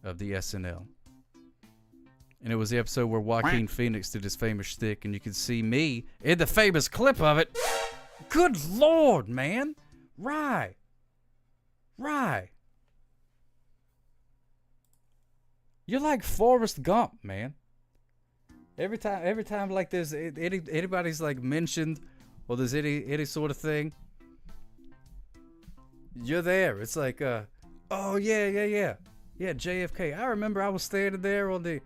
SNL. And it was the episode where Joaquin Phoenix did his famous shtick, and you could see me in the famous clip of it. Good Lord, man. Rye. You're like Forrest Gump, man. Every time like there's anybody's like mentioned or there's any sort of thing, you're there. It's like, oh yeah, JFK. I remember I was standing there on the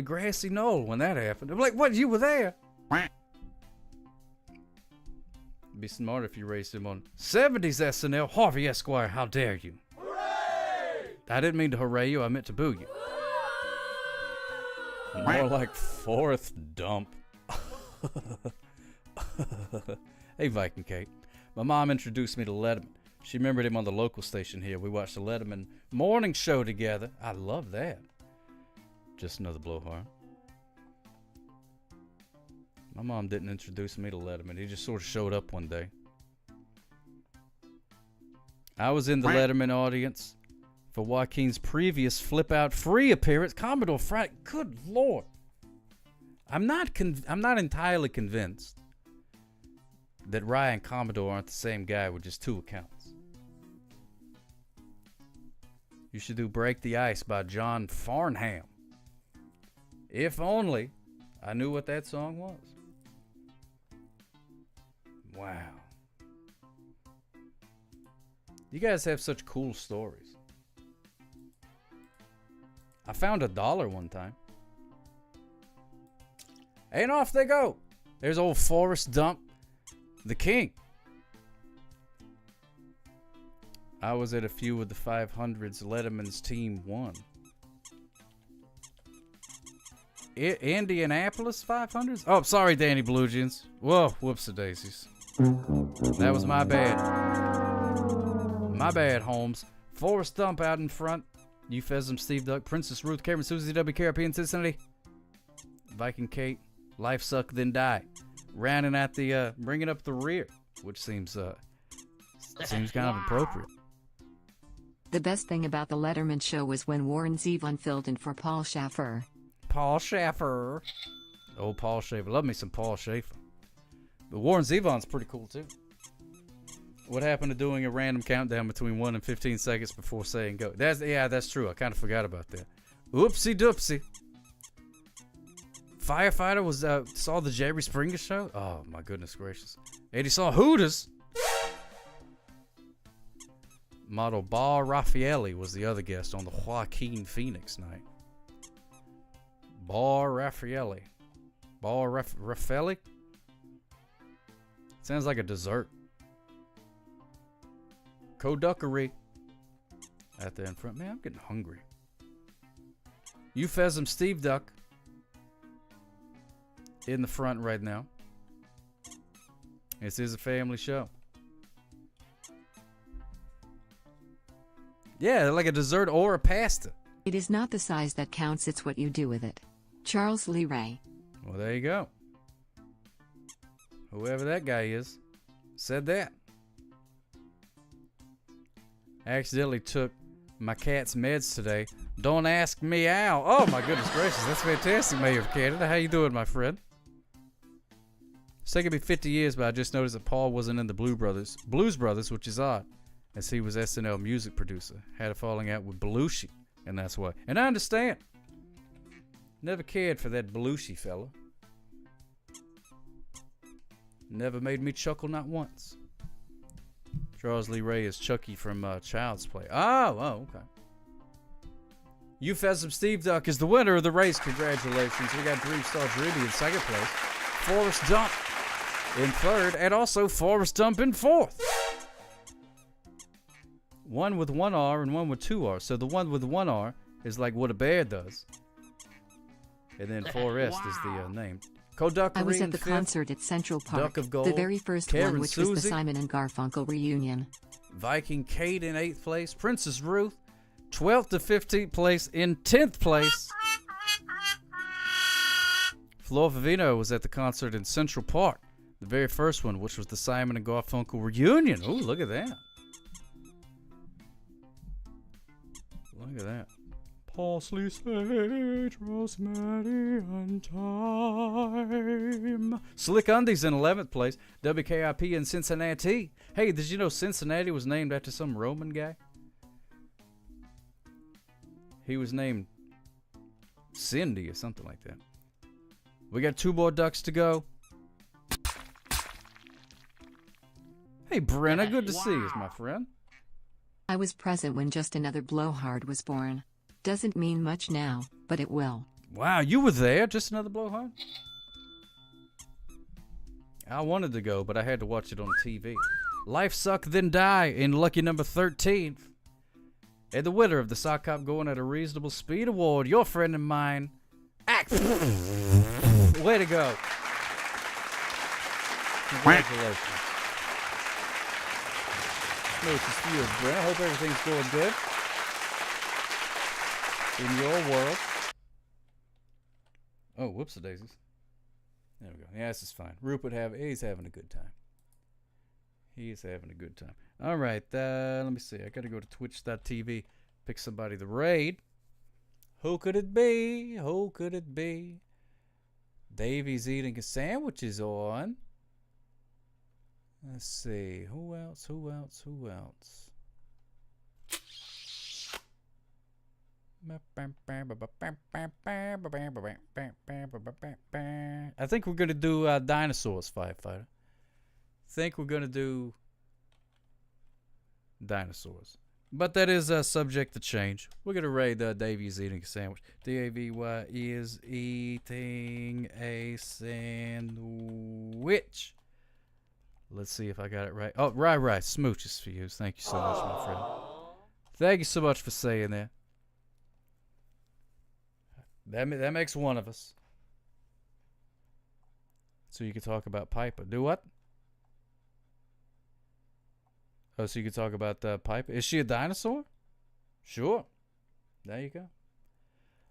grassy knoll when that happened. I'm like, what? You were there? It'd be smart if you raised him on 70s SNL. Harvey Esquire, how dare you? Hooray! I didn't mean to hooray you. I meant to boo you. More like Forrest Dump. Hey, Viking Kate. My mom introduced me to Letterman. She remembered him on the local station here. We watched the Letterman morning show together. I love that. Just another blowhard. My mom didn't introduce me to Letterman. He just sort of showed up one day. I was in the Letterman audience for Joaquin's previous flip-out free appearance, Commodore Friday. Good Lord. I'm not entirely convinced that Ryan and Commodore aren't the same guy with just 2 accounts. You should do Break the Ice by John Farnham. If only I knew what that song was. Wow. You guys have such cool stories. I found $1 one time. And off they go. There's old Forrest Dump, the king. I was at a few of the 500s Letterman's team won. Indianapolis 500s? Oh, sorry, Danny Blue Jeans. Whoa, whoops-a-daisies. That was my bad. My bad, Holmes. Forrest Dump out in front. Euphemism Steve Duck. Princess Ruth. Cameron Susie WKRP in Cincinnati. Viking Kate. Life Suck Then Die. Rounding at the, bringing up the rear. Which seems kind of appropriate.
The best thing about the Letterman show was when Warren Zevon filled in for Paul Shaffer.
Paul Shaffer. Oh, Paul Shaffer. Love me some Paul Shaffer. But Warren Zevon's pretty cool, too. What happened to doing a random countdown between 1 and 15 seconds before saying go? That's true. I kind of forgot about that. Oopsie doopsie. Firefighter was saw the Jerry Springer show. Oh my goodness gracious. Eddie saw Hooters. Model Bar Raffaelli was the other guest on the Joaquin Phoenix night. Bar Raffaelli. Bar Raffaelli? Sounds like a dessert. Koduckery. Out there in front. Man, I'm getting hungry. Euphemism Steve Duck. In the front right now. This is a family show. Yeah, like a dessert or a pasta.
It is not the size that counts, it's what you do with it. Charles Lee Ray.
Well, there you go. Whoever that guy is said that. I accidentally took my cat's meds today. Don't ask me how. Oh my goodness gracious, that's fantastic, Mayor of Canada. How you doing, my friend? It's taken me 50 years, but I just noticed that Paul wasn't in the Blues Brothers, which is odd, as he was SNL music producer. Had a falling out with Belushi, and that's why. And I understand. Never cared for that Belushi fella. Never made me chuckle, not once. Charles Lee Ray is Chucky from Child's Play. Oh, okay. Euphemism Steve Duck is the winner of the race. Congratulations. We got Dream Star Dreamy in second place. Forrest Dump in third. And also Forrest Dump in fourth. One with one R and one with two R. So the one with one R is like what a bear does. And then Forrest is the name.
I was at the concert at Central Park.
Duck of Gold,
the very first
Karen
one, which
Susie,
was the Simon and Garfunkel reunion.
Viking Kate in 8th place. Princess Ruth, 12th to 15th place. In 10th place, Flo Vivino was at the concert in Central Park. The very first one, which was the Simon and Garfunkel reunion. Ooh, look at that. Look at that. Parsley, sage, rosemary, and thyme. Slick Undies in 11th place. WKIP in Cincinnati. Hey, did you know Cincinnati was named after some Roman guy? He was named Cindy or something like that. We got 2 more ducks to go. Hey, Brenna, good to see you, my friend.
I was present when Just Another Blowhard was born. Doesn't mean much now, but it will.
Wow, you were there? Just Another Blowhard? I wanted to go, but I had to watch it on TV. Life Suck Then Die in lucky number 13. And the winner of the Sock Hop Going at a Reasonable Speed Award, your friend and mine, Act. Way to go. Congratulations. Smooches to you, Brent. I hope everything's going good in your world. Oh, whoops-a-daisies. There we go. Yeah, this is fine. Rupert he's having a good time. He's having a good time. All right, let me see. I got to go to twitch.tv, pick somebody to raid. Who could it be? Who could it be? Davey's eating a sandwich is on. Let's see. Who else? Who else? Who else? I think we're going to do dinosaurs, Firefighter. Think we're going to do dinosaurs. But that is subject to change. We're going to raid Davey's eating a sandwich. D-A-V-Y is eating a sandwich. Let's see if I got it right. Oh, right. Smooches for you. Thank you so much, my friend. Thank you so much for saying that. That makes one of us. So you can talk about Piper. Do what? Oh, so you can talk about Piper. Is she a dinosaur? Sure. There you go.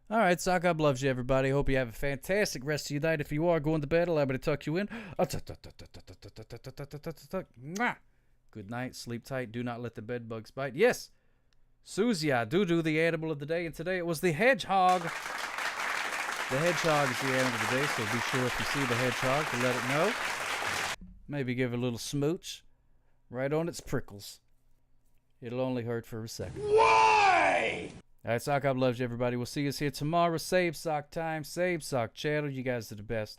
All right, Sock Hop loves you, everybody. Hope you have a fantastic rest of your night. If you are going to bed, allow me to tuck you in. Good night. Sleep tight. Do not let the bed bugs bite. Yes. Suzia, Dudu, the animal of the day, and today it was the hedgehog. The hedgehog is the animal of the day, so be sure if you see the hedgehog to let it know. Maybe give it a little smooch right on its prickles. It'll only hurt for a second.
Why?
All right, Sock Hop loves you, everybody. We'll see us here tomorrow. Same Sock time, same Sock channel. You guys are the best.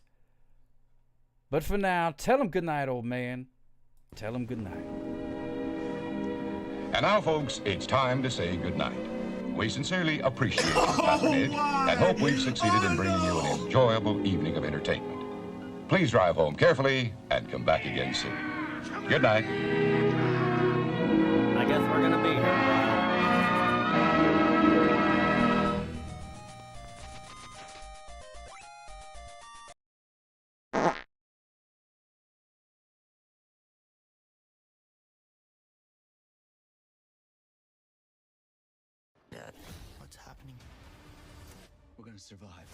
But for now, tell him goodnight, old man. Tell him goodnight.
And now, folks, it's time to say goodnight. We sincerely appreciate your patronage and hope we've succeeded in bringing you an enjoyable evening of entertainment. Please drive home carefully and come back again soon. Good night.
I guess we're gonna be here a while.
Dad, what's happening? We're gonna survive.